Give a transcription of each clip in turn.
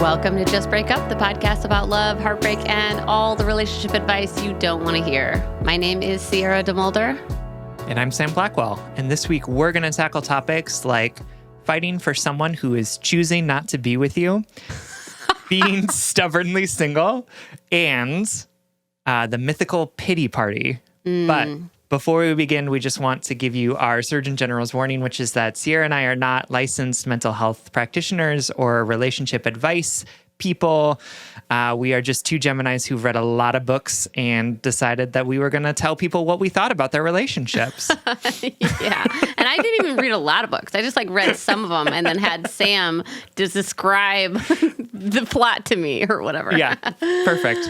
Welcome to Just Break Up, the podcast about love, heartbreak, and all the relationship advice you don't want to hear. My name is Sierra DeMulder. And I'm Sam Blackwell. And this week, we're going to tackle topics like fighting for someone who is choosing not to be with you, being stubbornly single, and the mythical pity party. But before we begin, we just want to give you our Surgeon General's warning, which is that Sierra and I are not licensed mental health practitioners or relationship advice people. We are just two Geminis who've read a lot of books and decided that we were going to tell people what we thought about their relationships. Yeah. And I didn't even read a lot of books. I just read some of them and then had Sam just describe the plot to me or whatever. Yeah. Perfect.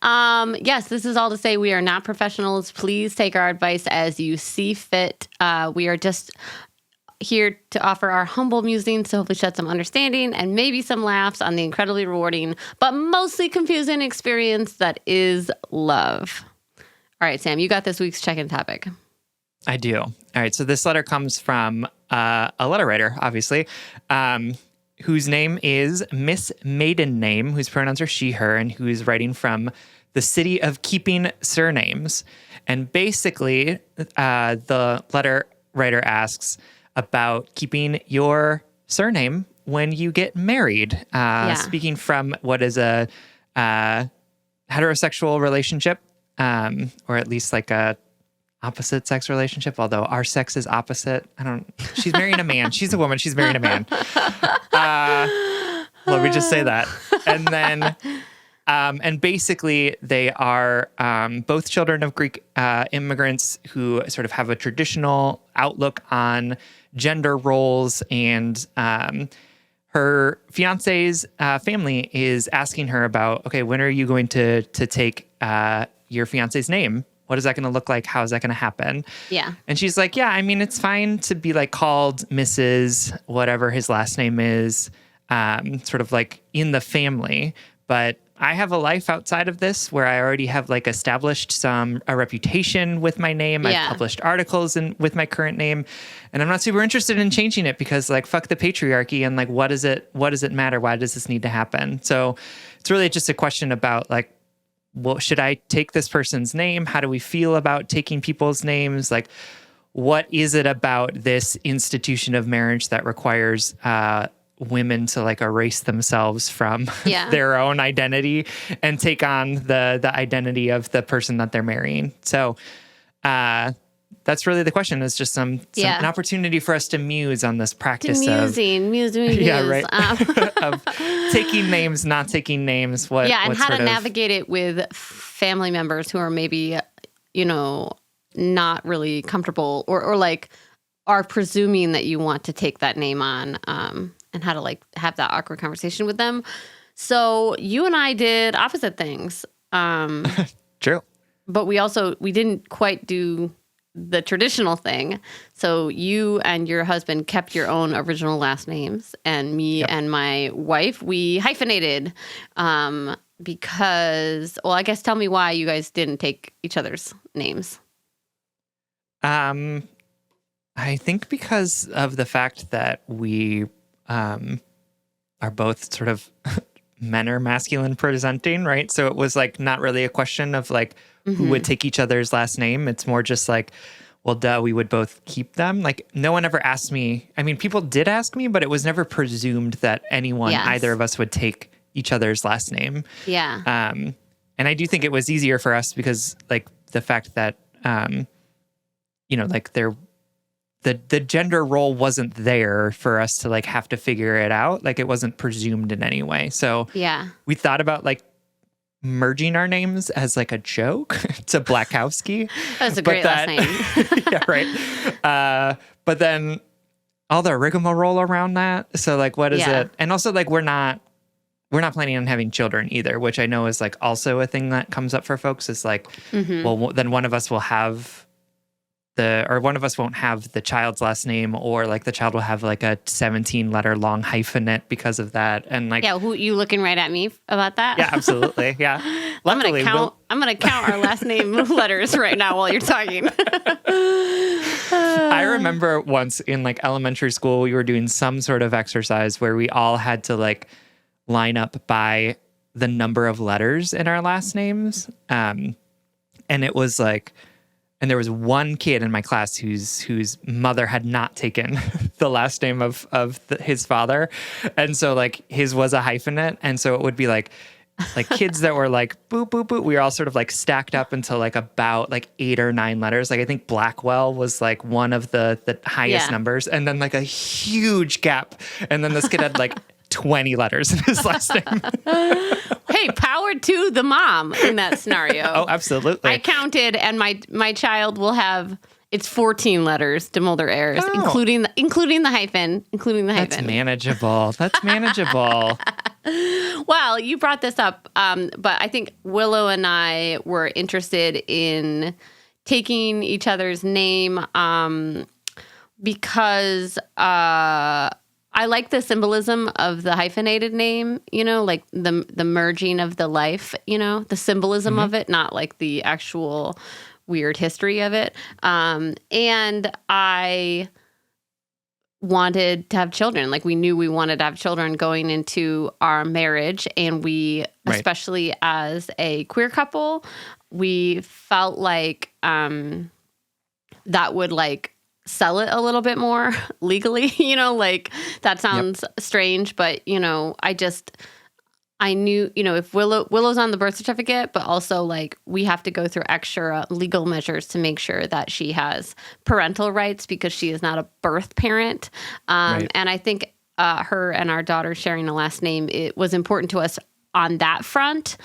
Yes, this is all to say we are not professionals. Please take our advice as you see fit. We are just here to offer our humble musings to hopefully shed some understanding and maybe some laughs on the incredibly rewarding, but mostly confusing experience that is love. All right, Sam, you got this week's check-in topic. I do. All right, so this letter comes from a letter writer, obviously, whose name is Miss Maiden Name, whose pronouns are she, her, and who's writing from the city of keeping surnames. And basically, the letter writer asks about keeping your surname when you get married. Speaking from what is a heterosexual relationship, or at least like a opposite sex relationship, although our sex is opposite. She's marrying a man. She's a woman. She's marrying a man. Let me just say that. And then, and basically they are both children of Greek immigrants who sort of have a traditional outlook on gender roles, and her fiance's family is asking her about, okay, when are you going to take your fiance's name? What is that going to look like? How is that going to happen? Yeah. And she's like, yeah, I mean, it's fine to be called Mrs. whatever his last name is, sort of in the family. But I have a life outside of this where I already have established a reputation with my name. Yeah. I've published articles with my current name, and I'm not super interested in changing it because fuck the patriarchy and what does it matter? Why does this need to happen? So it's really just a question about well, should I take this person's name? How do we feel about taking people's names? What is it about this institution of marriage that requires women to erase themselves from their own identity and take on the identity of the person that they're marrying? So that's really the question. It's just an opportunity for us to muse on this practice muse. Yeah, right. Of taking names, not taking names. And how to navigate it with family members who are maybe, not really comfortable or are presuming that you want to take that name on, and how to have that awkward conversation with them. So you and I did opposite things. True. But we didn't quite do the traditional thing. So you and your husband kept your own original last names, and me and my wife, we hyphenated, because, well, I guess tell me why you guys didn't take each other's names. I think because of the fact that we are both sort of men are masculine presenting, right? So it was not really a question of who would take each other's last name. It's more just well, duh, we would both keep them. No one ever asked me. I mean, people did ask me, but it was never presumed that anyone, either of us, would take each other's last name. Yeah. And I do think it was easier for us because the fact that, the gender role wasn't there for us to have to figure it out. It wasn't presumed in any way. So we thought about merging our names as a joke to Blackowski. That's a great last name. Yeah, right. But then all the rigmarole around that. So what is it? And also we're not planning on having children either, which I know is also a thing that comes up for folks. Is well, then one of us will have one of us won't have the child's last name, or the child will have a 17-letter long hyphenate because of that. And who you looking right at me about that? Yeah, absolutely. Yeah. Luckily, I'm gonna count our last name letters right now while you're talking. I remember once in elementary school, we were doing some sort of exercise where we all had to line up by the number of letters in our last names. And it was like, and there was one kid in my class whose mother had not taken the last name of his father. And so like his was a hyphenate. And so it would be like kids that were like, boop, boop, boop. We were all sort of like stacked up until like about like 8 or 9 letters. Like I think Blackwell was like one of the highest numbers. And then like a huge gap. And then this kid had like 20 letters in his last name. Hey, power to the mom in that scenario. Oh, absolutely. I counted, and my child will have, it's 14 letters, de Mulder heirs, including the hyphen. That's manageable. Well, you brought this up, but I think Willow and I were interested in taking each other's name because I like the symbolism of the hyphenated name, like the merging of the life, the symbolism of it, not like the actual weird history of it. And I wanted to have children. Like we knew we wanted to have children going into our marriage. And we, especially as a queer couple, we felt like that would like sell it a little bit more legally, like that sounds strange, but I knew, if Willow's on the birth certificate, but also like we have to go through extra legal measures to make sure that she has parental rights because she is not a birth parent. And I think her and our daughter sharing a last name, it was important to us on that front.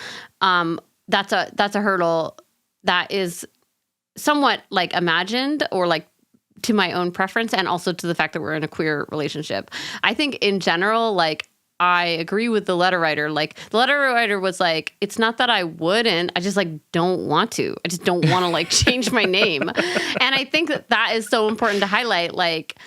That's a hurdle that is somewhat like imagined or like to my own preference, and also to the fact that we're in a queer relationship. I think in general, like I agree with the letter writer. Like the letter writer was like, it's not that I wouldn't, I just like don't want to. I just don't want to like change my name. And I think that is so important to highlight. Like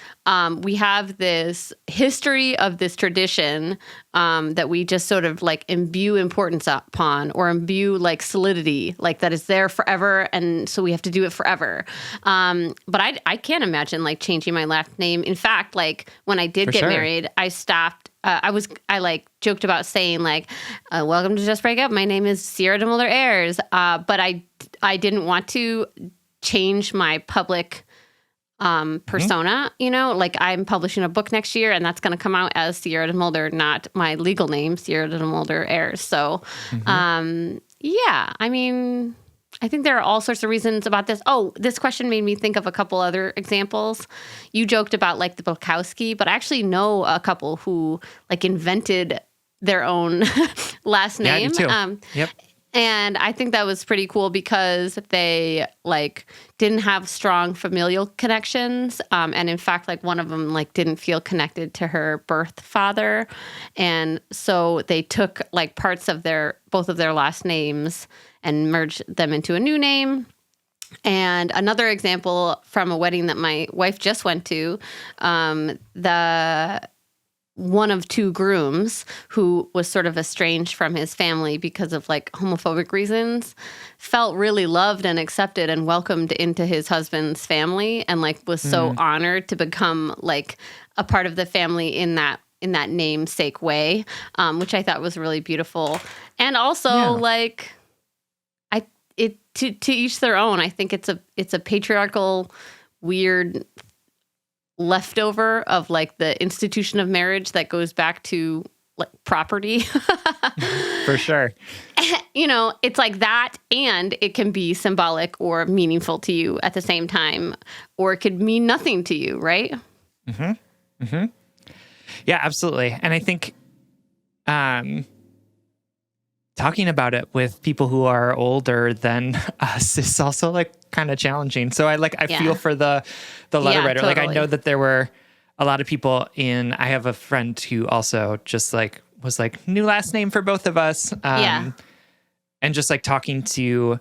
we have this history of this tradition that we just sort of like imbue importance upon or imbue like solidity, like that is there forever. And so we have to do it forever. But I can't imagine like changing my last name. In fact, like when I did get married, I stopped. I like joked about saying like, welcome to Just Break Up. My name is Xiran de Mulder heirs. But I didn't want to change my public persona, like I'm publishing a book next year and that's going to come out as Xiran de Mulder, not my legal name, Xiran de Mulder heirs. So, yeah, I mean, I think there are all sorts of reasons about this. Oh, this question made me think of a couple other examples. You joked about like the Bukowski, but I actually know a couple who like invented their own last name. Yeah, me too. And I think that was pretty cool because they like didn't have strong familial connections. And in fact, like one of them like didn't feel connected to her birth father. And so they took like parts of both of their last names and merged them into a new name. And another example from a wedding that my wife just went to, one of two grooms who was sort of estranged from his family because of like homophobic reasons felt really loved and accepted and welcomed into his husband's family and like was so honored to become like a part of the family in that namesake way, which I thought was really beautiful. And also like to each their own. I think it's a patriarchal, weird leftover of like the institution of marriage that goes back to like property. For sure. It's like that, and it can be symbolic or meaningful to you at the same time, or it could mean nothing to you, right? Yeah, absolutely. And I think talking about it with people who are older than us is also like kind of challenging. So I feel for the letter writer. Totally. Like I know that there were a lot of people I have a friend who also just like was like new last name for both of us. And just like talking to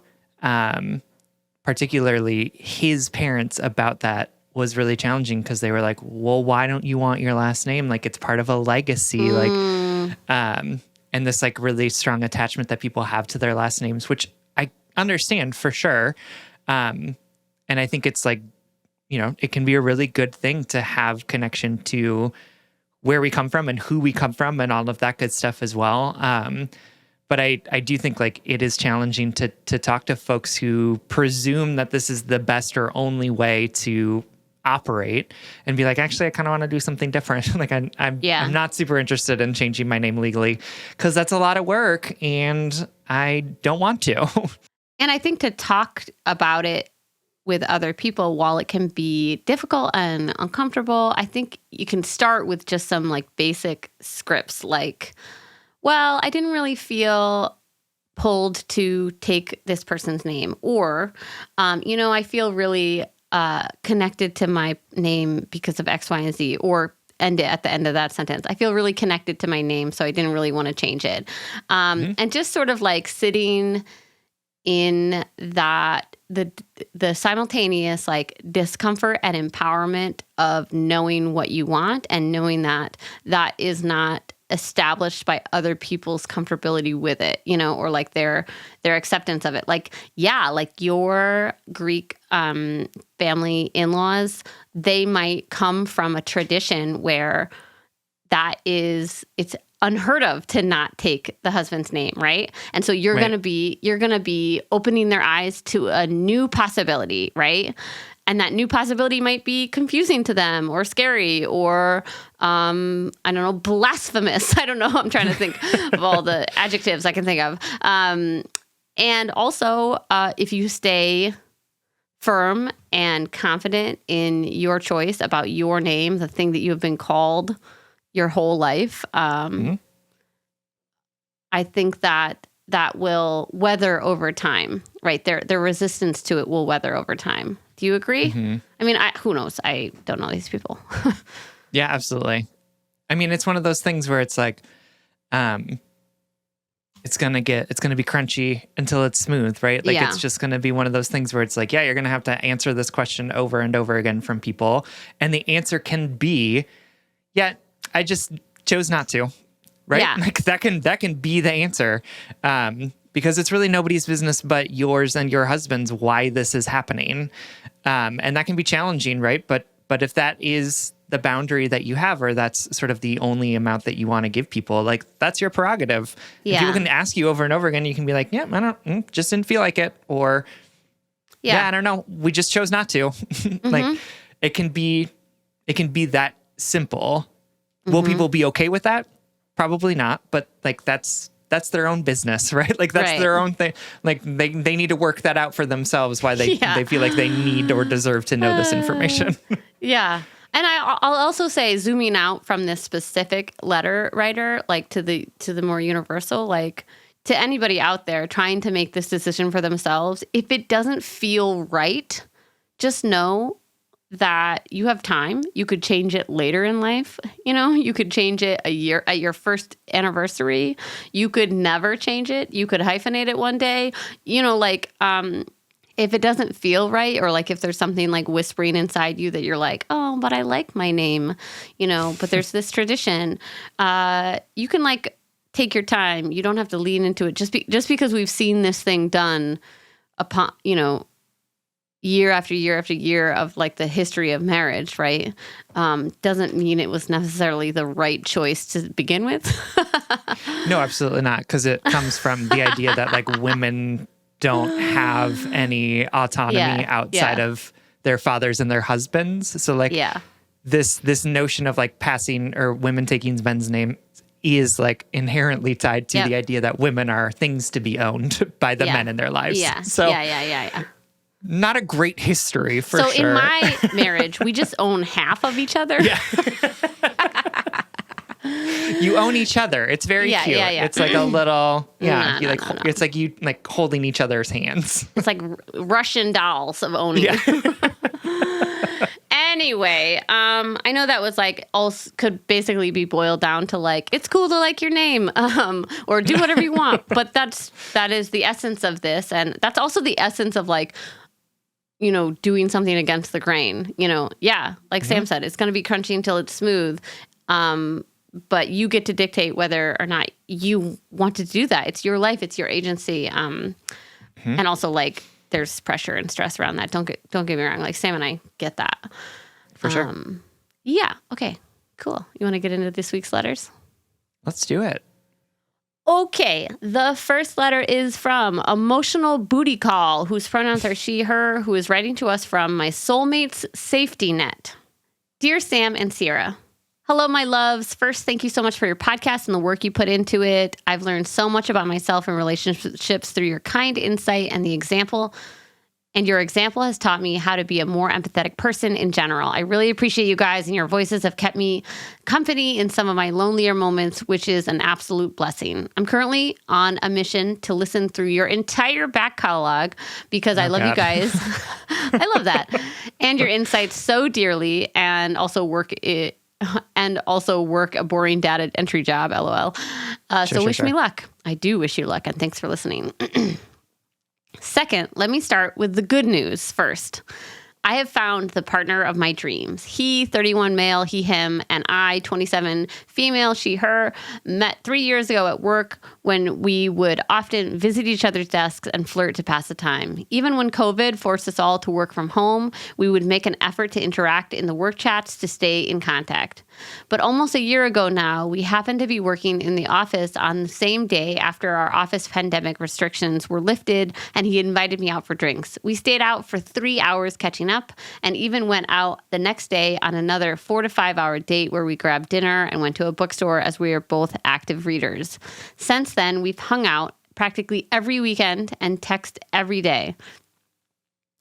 particularly his parents about that was really challenging because they were like, well, why don't you want your last name? Like it's part of a legacy. And this like really strong attachment that people have to their last names, which I understand for sure. And I think it's like, it can be a really good thing to have connection to where we come from and who we come from and all of that good stuff as well. But I do think like it is challenging to talk to folks who presume that this is the best or only way to operate and be like, actually, I kind of want to do something different. Like I'm not super interested in changing my name legally because that's a lot of work and I don't want to. And I think to talk about it with other people, while it can be difficult and uncomfortable, I think you can start with just some like basic scripts like, well, I didn't really feel pulled to take this person's name. Or, I feel really connected to my name because of X, Y, and Z. Or end it at the end of that sentence. I feel really connected to my name, so I didn't really want to change it. And just sort of like sitting in that, the simultaneous like discomfort and empowerment of knowing what you want and knowing that that is not established by other people's comfortability with it, or like their acceptance of it. Like, yeah, like your Greek family in-laws, they might come from a tradition where it's unheard of to not take the husband's name, right? And so you're going to be opening their eyes to a new possibility, right? And that new possibility might be confusing to them or scary or, I don't know, blasphemous. I don't know. I'm trying to think of all the adjectives I can think of. And also, if you stay firm and confident in your choice about your name, the thing that you have been called your whole life, I think that will weather over time, right? Their resistance to it will weather over time. Do you agree? Mm-hmm. I mean, who knows? I don't know these people. Yeah, absolutely. I mean, it's one of those things where it's like, it's gonna be crunchy until it's smooth, right? Like it's just gonna be one of those things where it's like, yeah, you're gonna have to answer this question over and over again from people, and the answer can be, yeah, I just chose not to, right? Yeah. Like that can be the answer, because it's really nobody's business but yours and your husband's why this is happening, and that can be challenging, right? But if that is the boundary that you have, or that's sort of the only amount that you want to give people, like that's your prerogative. Yeah. If people can ask you over and over again, you can be like, yeah, just didn't feel like it, or yeah, I don't know, we just chose not to. Mm-hmm. Like it can be that simple. Mm-hmm. Will people be okay with that? Probably not, but like that's their own business, right? Like that's their own thing. Like they need to work that out for themselves, why they feel like they need or deserve to know this information. Yeah. And I'll also say, zooming out from this specific letter writer, like to the more universal, like to anybody out there trying to make this decision for themselves, if it doesn't feel right, just know that you have time. You could change it later in life. You could change it a year at your first anniversary. You could never change it. You could hyphenate it one day. If it doesn't feel right, or like if there's something like whispering inside you that you're like, oh, but I like my name, but there's this tradition, you can like take your time. You don't have to lean into it just because we've seen this thing done upon, year after year after year of like the history of marriage, right? Doesn't mean it was necessarily the right choice to begin with. No, absolutely not. Because it comes from the idea that like women don't have any autonomy outside of their fathers and their husbands. So like this notion of like passing or women taking men's name is like inherently tied to the idea that women are things to be owned by the men in their lives. Yeah. So not a great history for sure. So in my marriage, we just own half of each other. Yeah. You own each other. It's very cute. Yeah. It's like a little, it's like you like holding each other's hands. It's like Russian dolls of owning. Yeah. Anyway, I know that was like also could basically be boiled down to like, it's cool to like your name, or do whatever you want. But that is the essence of this. And that's also the essence of like, doing something against the grain, like Sam said, it's going to be crunchy until it's smooth. But you get to dictate whether or not you want to do that. It's your life. It's your agency. And also like there's pressure and stress around that. Don't get me wrong. Like Sam and I get that. For sure. Yeah. Okay. Cool. You want to get into this week's letters? Let's do it. Okay, the first letter is from Emotional Booty Call, whose pronouns are she, her, who is writing to us from my soulmate's safety net. Dear Sam and Sierra, hello, my loves. First, thank you so much for your podcast and the work you put into it. I've learned so much about myself and relationships through your kind insight and your example has taught me how to be a more empathetic person in general. I really appreciate you guys, and your voices have kept me company in some of my lonelier moments, which is an absolute blessing. I'm currently on a mission to listen through your entire back catalog because I love you guys. I love that. And your insights so dearly, and also work a boring data entry job, LOL. Wish me luck. I do wish you luck, and thanks for listening. Second, let me start with the good news first. I have found the partner of my dreams. He, 31 male, he, him, and I, 27 female, she, her, met 3 years ago at work when we would often visit each other's desks and flirt to pass the time. Even when COVID forced us all to work from home, we would make an effort to interact in the work chats to stay in contact. But almost a year ago now, we happened to be working in the office on the same day after our office pandemic restrictions were lifted, and he invited me out for drinks. We stayed out for 3 hours catching up and even went out the next day on another 4 to 5 hour date where we grabbed dinner and went to a bookstore as we are both active readers. Since then, we've hung out practically every weekend and text every day.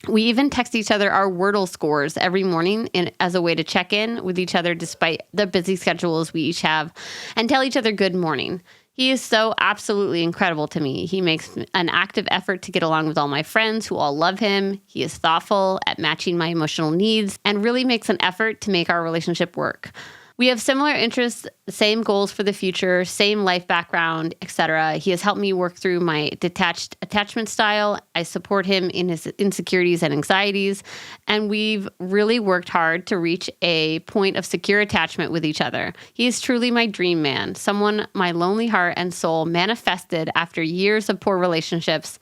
We even text each other our Wordle scores every morning as a way to check in with each other despite the busy schedules we each have and tell each other good morning. He is so absolutely incredible to me. He makes an active effort to get along with all my friends who all love him. He is thoughtful at matching my emotional needs and really makes an effort to make our relationship work. We have similar interests, same goals for the future, same life background, etc. He has helped me work through my detached attachment style. I support him in his insecurities and anxieties, and we've really worked hard to reach a point of secure attachment with each other. He is truly my dream man, someone my lonely heart and soul manifested after years of poor relationships.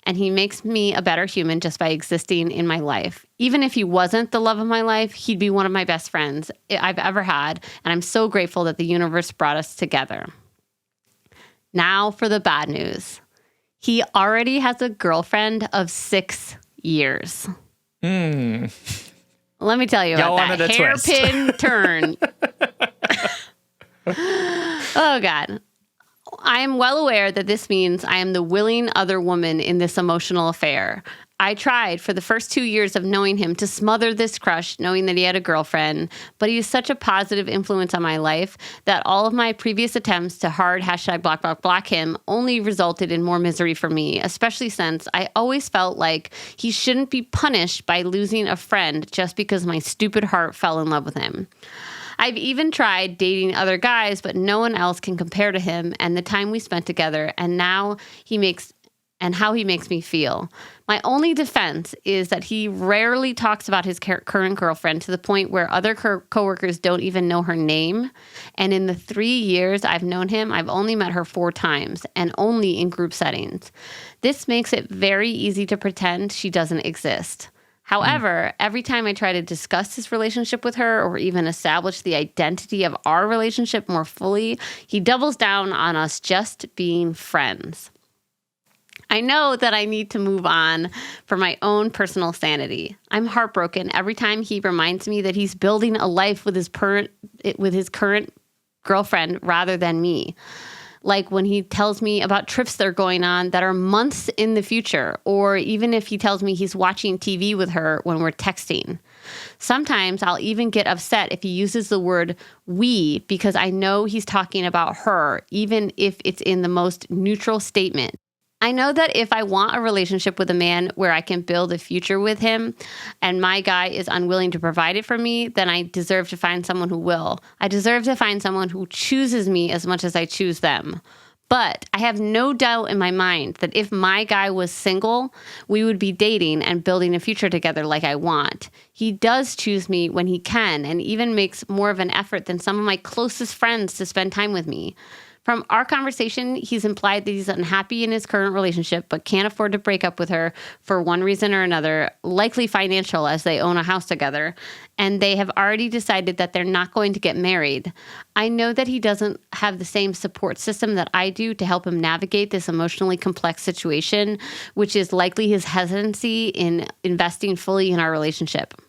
And he makes me a better human just by existing in my life. Even if he wasn't the love of my life, he'd be one of my best friends I've ever had, and I'm so grateful that the universe brought us together. Now for the bad news. He already has a girlfriend of 6 years. Let me tell you about that hairpin turn. Oh, God. I am well aware that this means I am the willing other woman in this emotional affair. I tried for the first 2 years of knowing him to smother this crush, knowing that he had a girlfriend, but he is such a positive influence on my life that all of my previous attempts to hard #block him only resulted in more misery for me, especially since I always felt like he shouldn't be punished by losing a friend just because my stupid heart fell in love with him. I've even tried dating other guys, but no one else can compare to him and the time we spent together and how he makes me feel. My only defense is that he rarely talks about his current girlfriend to the point where other coworkers don't even know her name. And in the 3 years I've known him, I've only met her 4 times and only in group settings. This makes it very easy to pretend she doesn't exist. However, every time I try to discuss his relationship with her or even establish the identity of our relationship more fully, he doubles down on us just being friends. I know that I need to move on for my own personal sanity. I'm heartbroken every time he reminds me that he's building a life with his current girlfriend rather than me. Like when he tells me about trips they're going on that are months in the future, or even if he tells me he's watching TV with her when we're texting. Sometimes I'll even get upset if he uses the word we because I know he's talking about her, even if it's in the most neutral statement. I know that if I want a relationship with a man where I can build a future with him and my guy is unwilling to provide it for me, then I deserve to find someone who will. I deserve to find someone who chooses me as much as I choose them. But I have no doubt in my mind that if my guy was single, we would be dating and building a future together like I want. He does choose me when he can and even makes more of an effort than some of my closest friends to spend time with me. From our conversation, he's implied that he's unhappy in his current relationship, but can't afford to break up with her for one reason or another, likely financial, as they own a house together. And they have already decided that they're not going to get married. I know that he doesn't have the same support system that I do to help him navigate this emotionally complex situation, which is likely his hesitancy in investing fully in our relationship.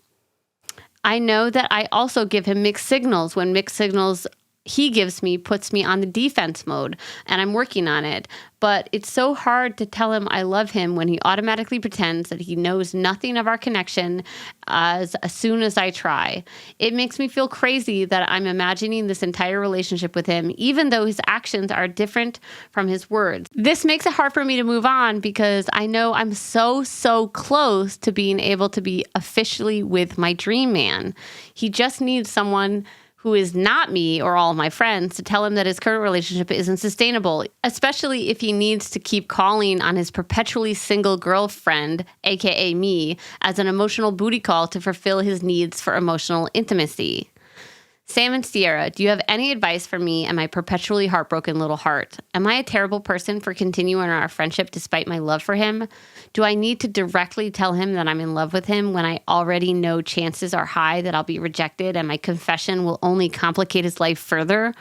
I know that I also give him mixed signals when mixed signals he gives me puts me on the defense mode, and I'm working on it. But it's so hard to tell him I love him when he automatically pretends that he knows nothing of our connection as soon as I try. It makes me feel crazy that I'm imagining this entire relationship with him, even though his actions are different from his words. This makes it hard for me to move on because I know I'm so close to being able to be officially with my dream man. He just needs someone who is not me or all of my friends to tell him that his current relationship isn't sustainable, especially if he needs to keep calling on his perpetually single girlfriend, aka me, as an emotional booty call to fulfill his needs for emotional intimacy. Sam and Sierra, do you have any advice for me and my perpetually heartbroken little heart? Am I a terrible person for continuing our friendship despite my love for him? Do I need to directly tell him that I'm in love with him when I already know chances are high that I'll be rejected and my confession will only complicate his life further?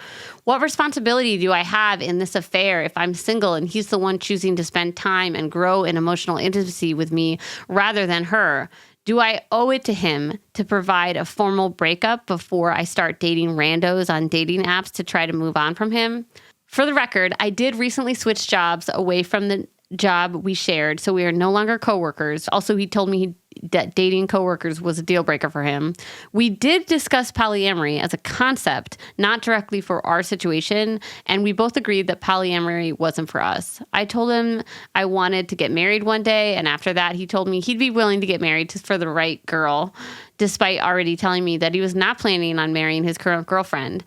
What responsibility do I have in this affair if I'm single and he's the one choosing to spend time and grow in emotional intimacy with me rather than her? Do I owe it to him to provide a formal breakup before I start dating randos on dating apps to try to move on from him? For the record, I did recently switch jobs away from the job we shared, so we are no longer coworkers. Also, he told me that dating coworkers was a deal breaker for him. We did discuss polyamory as a concept, not directly for our situation, and we both agreed that polyamory wasn't for us. I told him I wanted to get married one day, and after that, he told me he'd be willing to get married for the right girl, despite already telling me that he was not planning on marrying his current girlfriend.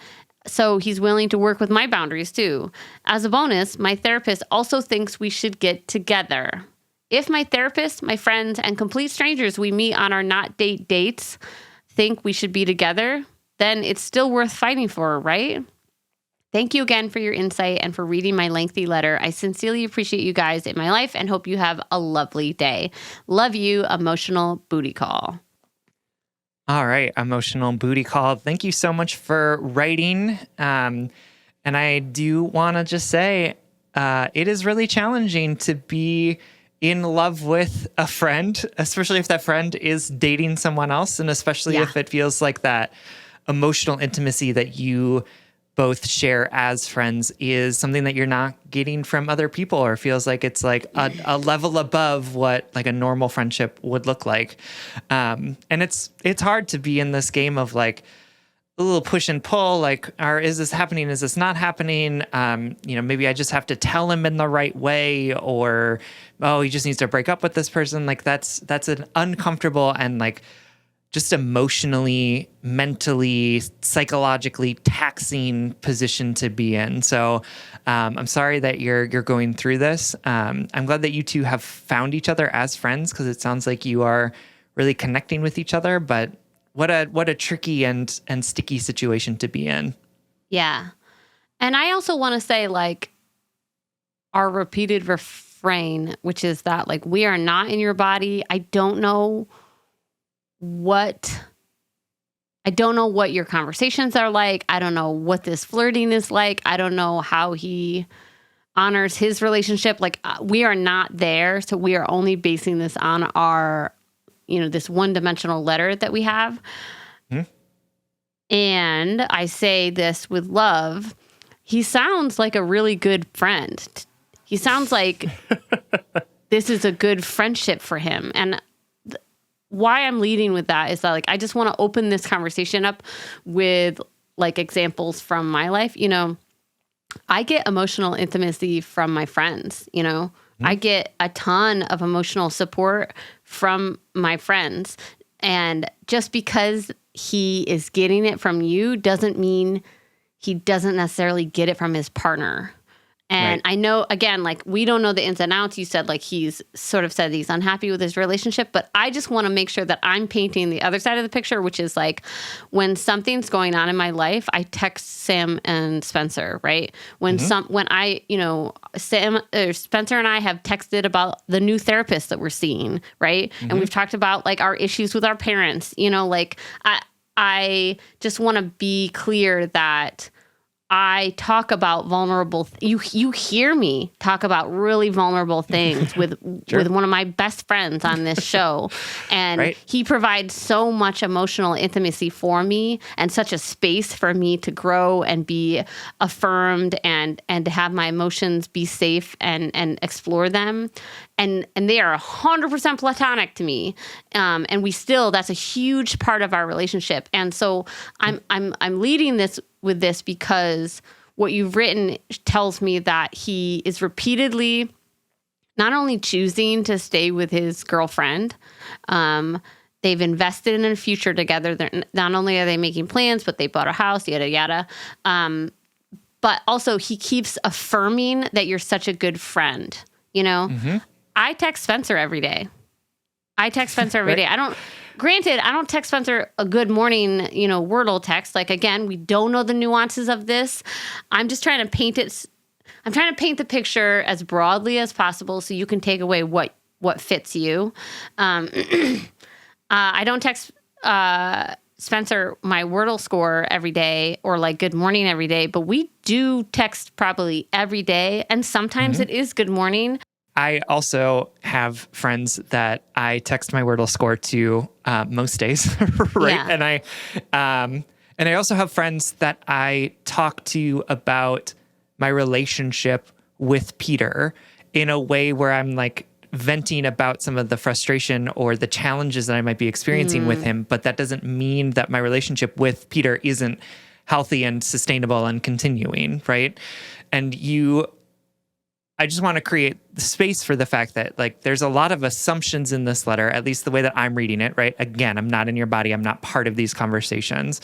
So he's willing to work with my boundaries too. As a bonus, my therapist also thinks we should get together. If my therapist, my friends, and complete strangers we meet on our not date dates think we should be together, then it's still worth fighting for, right? Thank you again for your insight and for reading my lengthy letter. I sincerely appreciate you guys in my life and hope you have a lovely day. Love you, Emotional Booty Call. All right, Emotional Booty Call. Thank you so much for writing. And I do want to just say it is really challenging to be in love with a friend, especially if that friend is dating someone else, and especially if it feels like that emotional intimacy that you both share as friends is something that you're not getting from other people, or feels like it's like a level above what like a normal friendship would look like. And it's hard to be in this game of like a little push and pull, like, is this happening? Is this not happening? Maybe I just have to tell him in the right way, or, oh, he just needs to break up with this person. Like that's an uncomfortable and like just emotionally, mentally, psychologically taxing position to be in. So I'm sorry that you're going through this. I'm glad that you two have found each other as friends, because it sounds like you are really connecting with each other. But what a tricky and sticky situation to be in. Yeah. And I also want to say, like, our repeated refrain, which is that, like, we are not in your body. I don't know what your conversations are like. I don't know what this flirting is like. I don't know how he honors his relationship. Like, we are not there. So we are only basing this on our, this one-dimensional letter that we have. And I say this with love. He sounds like a really good friend. He sounds like this is a good friendship for him. And why I'm leading with that is that, like, I just want to open this conversation up with, like, examples from my life. I get emotional intimacy from my friends, I get a ton of emotional support from my friends. And just because he is getting it from you doesn't mean he doesn't necessarily get it from his partner. And I know, again, like, we don't know the ins and outs. You said, like, he's sort of said he's unhappy with his relationship, but I just want to make sure that I'm painting the other side of the picture, which is like, when something's going on in my life, I text Sam and Spencer, right? When I, Sam or Spencer and I have texted about the new therapist that we're seeing, right? And we've talked about, like, our issues with our parents, like, I just want to be clear that I talk about vulnerable. You hear me talk about really vulnerable things with one of my best friends on this show, and he provides so much emotional intimacy for me and such a space for me to grow and be affirmed and to have my emotions be safe and explore them. And they are 100% platonic to me, and that's a huge part of our relationship. And so I'm leading this with this because what you've written tells me that he is repeatedly not only choosing to stay with his girlfriend, they've invested in a future together. Not only are they making plans, but they bought a house, yada yada. But also he keeps affirming that you're such a good friend. I text Spencer every day. I text Spencer a good morning, Wordle text. Like, again, we don't know the nuances of this. I'm just trying to paint it. I'm trying to paint the picture as broadly as possible so you can take away what fits you. I don't text Spencer my Wordle score every day or like good morning every day, but we do text probably every day. And sometimes it is good morning. I also have friends that I text my Wordle score to most days, right? Yeah. And I also have friends that I talk to about my relationship with Peter in a way where I'm like venting about some of the frustration or the challenges that I might be experiencing with him, but that doesn't mean that my relationship with Peter isn't healthy and sustainable and continuing, right? And I just want to create the space for the fact that, like, there's a lot of assumptions in this letter, at least the way that I'm reading it, right? Again, I'm not in your body. I'm not part of these conversations.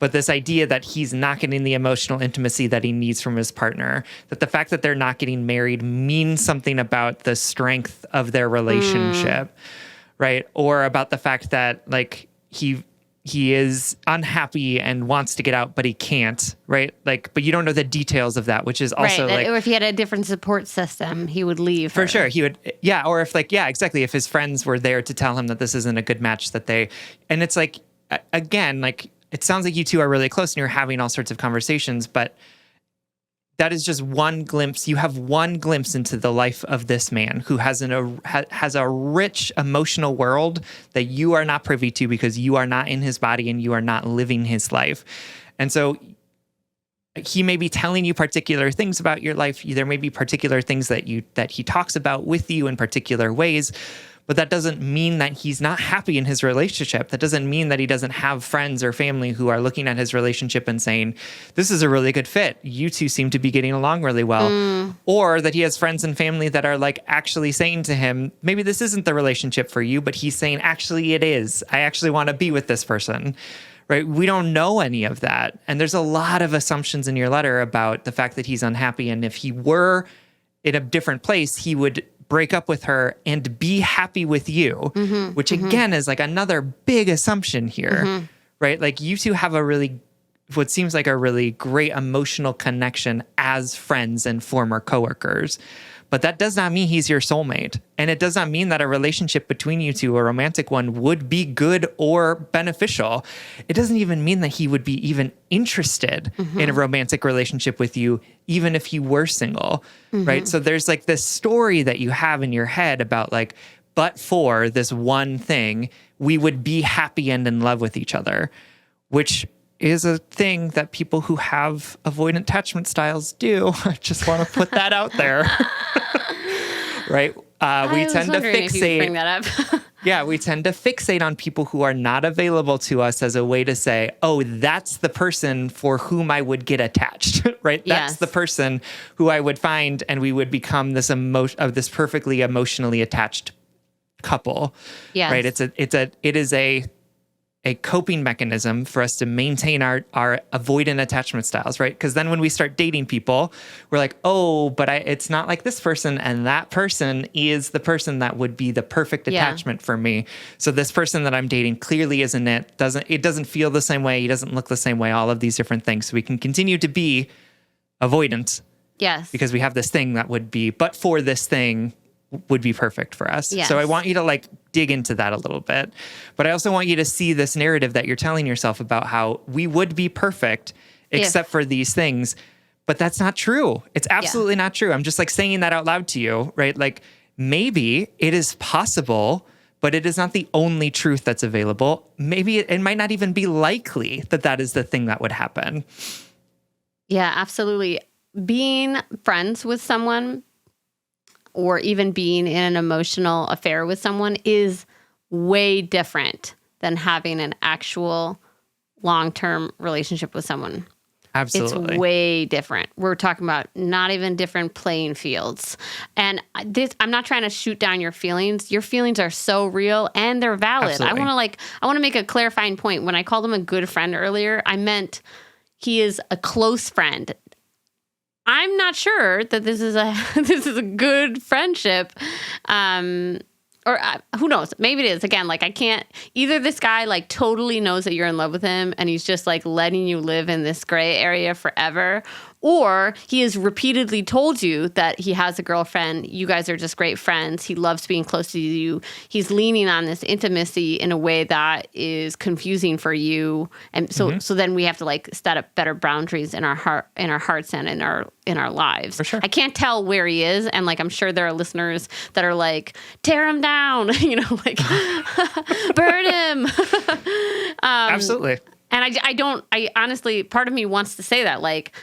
But this idea that he's not getting the emotional intimacy that he needs from his partner, that the fact that they're not getting married means something about the strength of their relationship, right? Or about the fact that, like, he is unhappy and wants to get out, but he can't, right? Like, but you don't know the details of that, which is also right. like, or if he had a different support system, he would leave. For sure. He would. Yeah. Or if exactly. If his friends were there to tell him that this isn't a good match, and it's like, again, like, it sounds like you two are really close and you're having all sorts of conversations, but that is just one glimpse. You have one glimpse into the life of this man who has a rich emotional world that you are not privy to because you are not in his body and you are not living his life. And so he may be telling you particular things about your life. There may be particular things that he talks about with you in particular ways, but that doesn't mean that he's not happy in his relationship. That doesn't mean that he doesn't have friends or family who are looking at his relationship and saying, this is a really good fit. You two seem to be getting along really well. Or that he has friends and family that are like actually saying to him, maybe this isn't the relationship for you, but he's saying, actually it is. I actually want to be with this person. Right? We don't know any of that. And there's a lot of assumptions in your letter about the fact that he's unhappy. And if he were in a different place, he would break up with her and be happy with you, which again is like another big assumption here, right? Like, you two have what seems like a really great emotional connection as friends and former coworkers. But that does not mean he's your soulmate. And it does not mean that a relationship between you two, a romantic one, would be good or beneficial. It doesn't even mean that he would be even interested in a romantic relationship with you, even if he were single, right? So there's like this story that you have in your head about like, but for this one thing, we would be happy and in love with each other, which is a thing that people who have avoidant attachment styles do. I just want to put that out there. Right? We tend to fixate. Bring that up. Yeah, we tend to fixate on people who are not available to us as a way to say, oh, that's the person for whom I would get attached, right? That's the person who I would find, and we would become this perfectly emotionally attached couple. Yes. Right? coping mechanism for us to maintain our avoidant attachment styles, right? Because then when we start dating people, we're like, oh, but it's not like this person, and that person is the person that would be the perfect attachment for me. So this person that I'm dating clearly isn't it. It doesn't feel the same way. He doesn't look the same way. All of these different things. So we can continue to be avoidant. Yes. Because we have this thing that would be, but for this thing, would be perfect for us. Yes. So I want you to like dig into that a little bit. But I also want you to see this narrative that you're telling yourself about how we would be perfect except for these things. But that's not true. It's absolutely not true. I'm just like saying that out loud to you, right? Like maybe it is possible, but it is not the only truth that's available. Maybe it might not even be likely that that is the thing that would happen. Yeah, absolutely. Being friends with someone or even being in an emotional affair with someone is way different than having an actual long-term relationship with someone. Absolutely. It's way different. We're talking about not even different playing fields. And I'm not trying to shoot down your feelings. Your feelings are so real and they're valid. Absolutely. I want to make a clarifying point. When I called him a good friend earlier, I meant he is a close friend. I'm not sure that this is a good friendship. Or who knows? Maybe it is. Again, like I can't, either this guy like totally knows that you're in love with him and he's just like letting you live in this gray area forever, or he has repeatedly told you that he has a girlfriend. You guys are just great friends. He loves being close to you. He's leaning on this intimacy in a way that is confusing for you. And so then we have to like set up better boundaries in our hearts and in our lives. For sure. I can't tell where he is. And like, I'm sure there are listeners that are like, tear him down, like burn him. Absolutely. And I honestly, part of me wants to say that, like,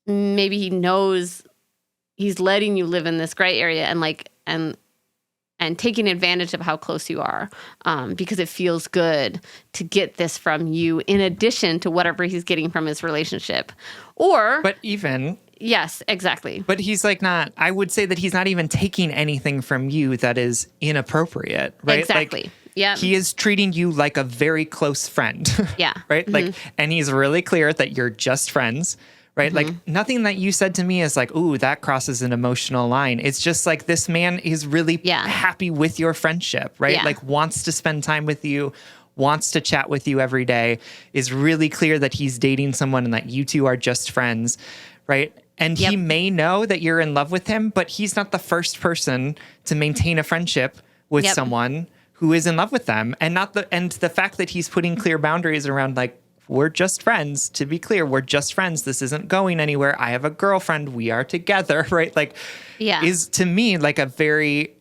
maybe he knows he's letting you live in this gray area and like, and taking advantage of how close you are, because it feels good to get this from you in addition to whatever he's getting from his relationship. Yes, exactly. But he's like not, I would say that he's not even taking anything from you that is inappropriate, right? Exactly. Like, yeah. He is treating you like a very close friend. Yeah. Right? Like, and he's really clear that you're just friends, right? Like nothing that you said to me is like, ooh, that crosses an emotional line. It's just like this man is really happy with your friendship, right? Yeah. Like wants to spend time with you, wants to chat with you every day, is really clear that he's dating someone and that you two are just friends, right? And he may know that you're in love with him, but he's not the first person to maintain a friendship with someone who is in love with them. And the fact that he's putting clear boundaries around like, we're just friends. To be clear, we're just friends. This isn't going anywhere. I have a girlfriend. We are together, right? Like, is to me like a very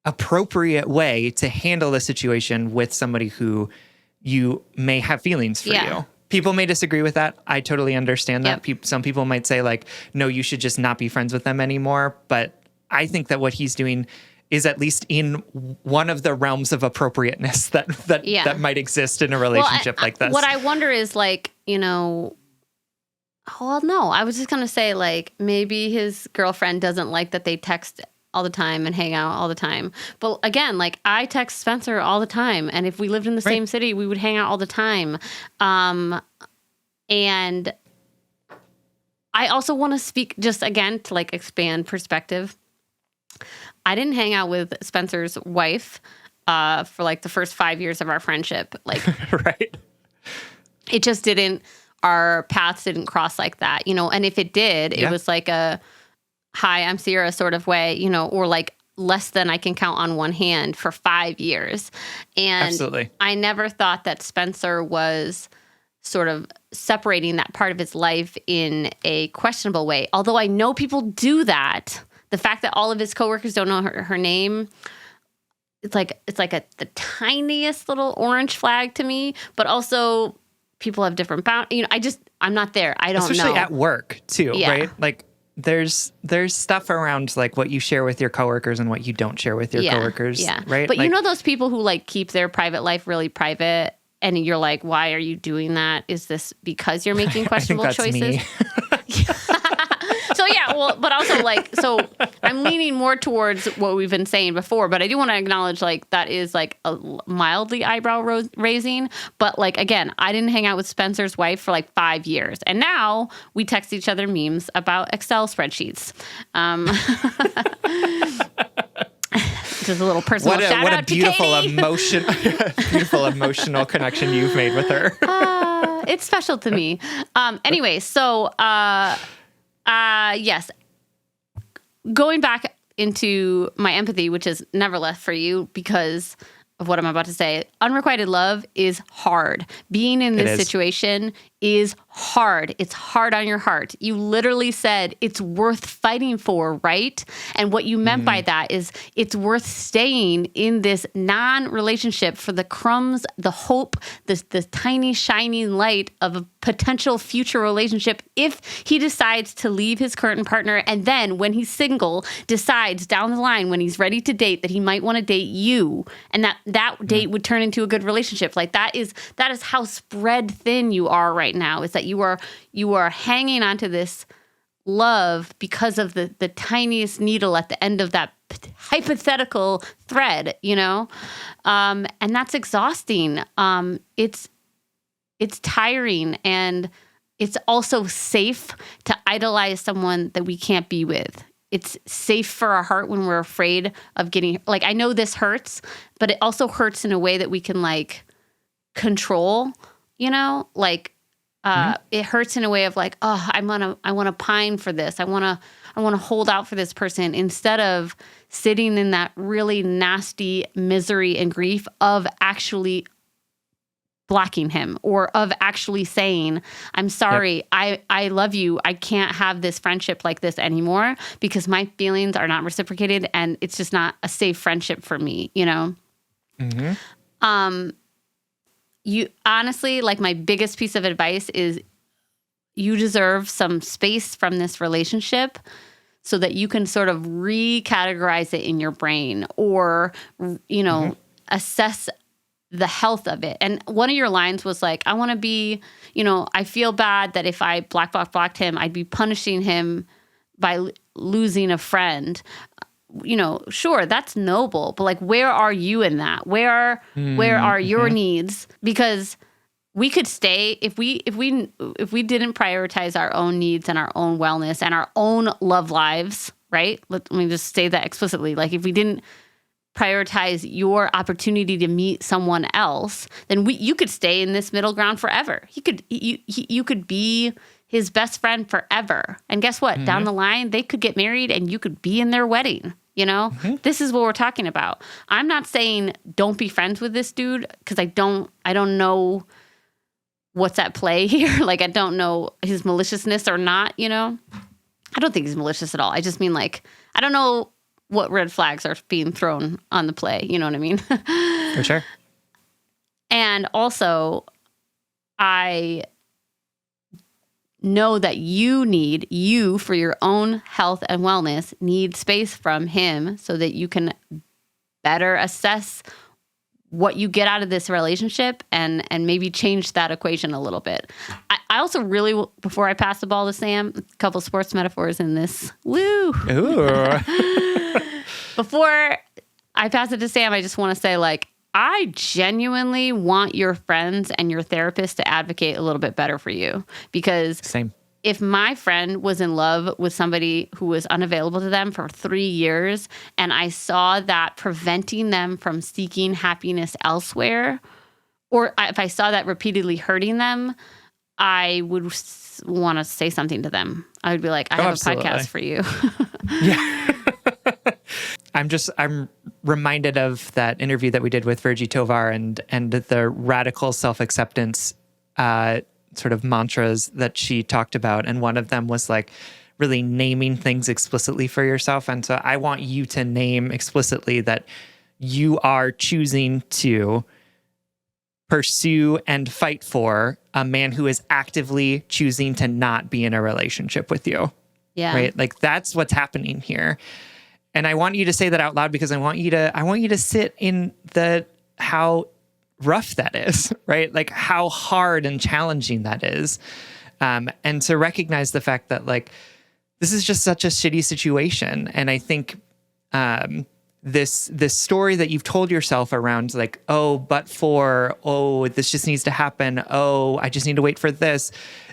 appropriate way to handle the situation with somebody who you may have feelings for you. People may disagree with that. I totally understand that. Some people might say like, no, you should just not be friends with them anymore. But I think that what he's doing is at least in one of the realms of appropriateness that might exist in a relationship like this. What I wonder is like, well, no, I was just going to say like, maybe his girlfriend doesn't like that they text all the time and hang out all the time. But again, like I text Spencer all the time. And if we lived in the same city, we would hang out all the time. And I also want to speak just again to like expand perspective. I didn't hang out with Spencer's wife for like the first 5 years of our friendship. Like, it just didn't, our paths didn't cross like that, and if it did, it was like a, hi, I'm Sierra sort of way, or like less than I can count on one hand for 5 years. And absolutely. I never thought that Spencer was sort of separating that part of his life in a questionable way. Although I know people do that. The fact that all of his coworkers don't know her name, it's like the tiniest little orange flag to me. But also, people have different boundaries. I'm not there. I don't know. Especially at work too, right? Like there's stuff around like what you share with your coworkers and what you don't share with your coworkers, right? But like, those people who like keep their private life really private, and you're like, why are you doing that? Is this because you're making questionable choices? Me. So Yeah, well, but also like, so I'm leaning more towards what we've been saying before, but I do want to acknowledge like that is like a mildly eyebrow raising. But like, again, I didn't hang out with Spencer's wife for like 5 years. And now we text each other memes about Excel spreadsheets. Just a little personal shout what out a beautiful to Katie. beautiful emotional connection you've made with her. It's special to me. Anyway, so yes, going back into my empathy, which is never left for you because of what I'm about to say. Unrequited love is hard. Being in this situation is hard. It's hard on your heart. You literally said it's worth fighting for, right? And what you meant by that is it's worth staying in this non-relationship for the crumbs, the hope, the tiny shining light of a potential future relationship if he decides to leave his current partner and then when he's single decides down the line when he's ready to date that he might want to date you and that date would turn into a good relationship. Like that is how spread thin you are right now, is that you are hanging onto this love because of the tiniest needle at the end of that hypothetical thread, you know? And that's exhausting. It's tiring, and it's also safe to idolize someone that we can't be with. It's safe for our heart when we're afraid of getting, like, I know this hurts, but it also hurts in a way that we can like control, you know, like, it hurts in a way of like, oh, I want to pine for this. I want to hold out for this person instead of sitting in that really nasty misery and grief of actually blocking him or of actually saying, I'm sorry, I love you. I can't have this friendship like this anymore because my feelings are not reciprocated and it's just not a safe friendship for me, you know? You honestly, like my biggest piece of advice is you deserve some space from this relationship so that you can sort of recategorize it in your brain or, you know, assess the health of it. And one of your lines was like, I want to be, you know, I feel bad that if I blocked him, I'd be punishing him by losing a friend. You know, sure, that's noble, but like, where are you in that? Where are your needs? Because we could stay if we didn't prioritize our own needs and our own wellness and our own love lives, right? Let me just say that explicitly. Like, if we didn't prioritize your opportunity to meet someone else, then you could stay in this middle ground forever. You could be his best friend forever. And guess what? Down the line, they could get married and you could be in their wedding. You know, this is what we're talking about. I'm not saying don't be friends with this dude because I don't know what's at play here. Like, I don't know his maliciousness or not, you know. I don't think he's malicious at all. I just mean, like, I don't know what red flags are being thrown on the play. You know what I mean? For sure. And also, I know that you for your own health and wellness need space from him so that you can better assess what you get out of this relationship and maybe change that equation a little bit. I also really, before I pass the ball to Sam, a couple sports metaphors in this. Woo! Ooh. Before I pass it to Sam, I just want to say, like, I genuinely want your friends and your therapist to advocate a little bit better for you, because if my friend was in love with somebody who was unavailable to them for 3 years and I saw that preventing them from seeking happiness elsewhere, or if I saw that repeatedly hurting them, I would want to say something to them. I would be like, I have a podcast for you. Yeah. I'm reminded of that interview that we did with Virgie Tovar and the radical self-acceptance sort of mantras that she talked about. And one of them was like really naming things explicitly for yourself. And so I want you to name explicitly that you are choosing to pursue and fight for a man who is actively choosing to not be in a relationship with you. Yeah. Right? Like, that's what's happening here. And I want you to say that out loud because I want you to sit in how rough that is, right? Like, how hard and challenging that is. And to recognize the fact that, like, this is just such a shitty situation. And I think this story that you've told yourself around like, oh, but for, oh, this just needs to happen. Oh, I just need to wait for this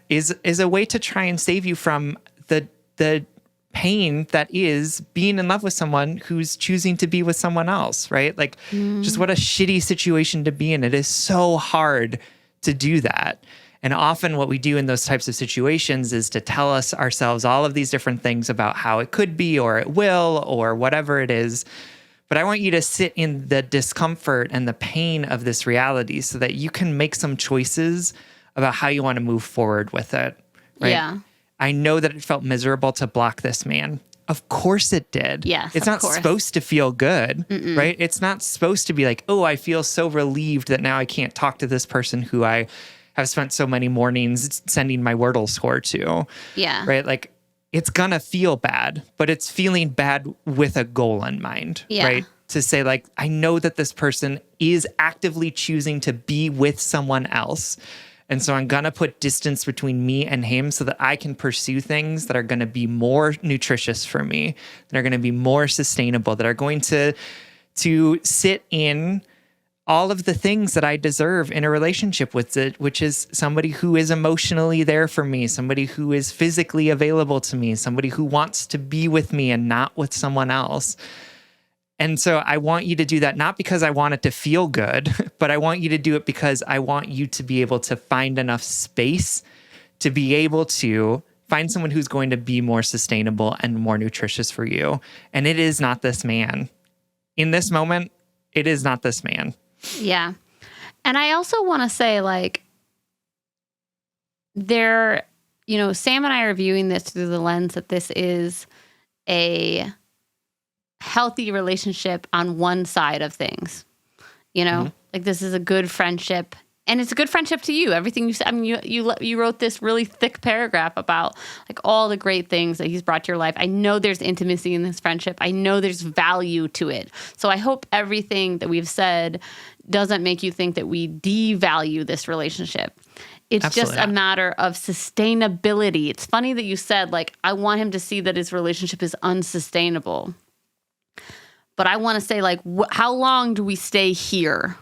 is a way to try and save you from the pain that is being in love with someone who's choosing to be with someone else, right? Like, just what a shitty situation to be in. It is so hard to do that. And often what we do in those types of situations is to tell ourselves all of these different things about how it could be or it will or whatever it is. But I want you to sit in the discomfort and the pain of this reality so that you can make some choices about how you want to move forward with it, right? Yeah. I know that it felt miserable to block this man. Of course it did. Yes, it's not supposed to feel good, right? It's not supposed to be like, oh, I feel so relieved that now I can't talk to this person who I have spent so many mornings sending my Wordle score to. Yeah. Right? Like, it's gonna feel bad, but it's feeling bad with a goal in mind, right? To say like, I know that this person is actively choosing to be with someone else. And so I'm going to put distance between me and him so that I can pursue things that are going to be more nutritious for me, that are going to be more sustainable, that are going to sit in all of the things that I deserve in a relationship with it, which is somebody who is emotionally there for me, somebody who is physically available to me, somebody who wants to be with me and not with someone else. And so I want you to do that, not because I want it to feel good, but I want you to do it because I want you to be able to find enough space to be able to find someone who's going to be more sustainable and more nutritious for you. And it is not this man. In this moment, it is not this man. Yeah. And I also want to say, like, Sam and I are viewing this through the lens that this is a healthy relationship on one side of things, like this is a good friendship, and it's a good friendship to you. Everything you said, I mean, you wrote this really thick paragraph about like all the great things that he's brought to your life. I know there's intimacy in this friendship. I know there's value to it. So I hope everything that we've said doesn't make you think that we devalue this relationship. It's Absolutely just a matter of sustainability. It's funny that you said, like, I want him to see that his relationship is unsustainable. But I want to say, like, how long do we stay here?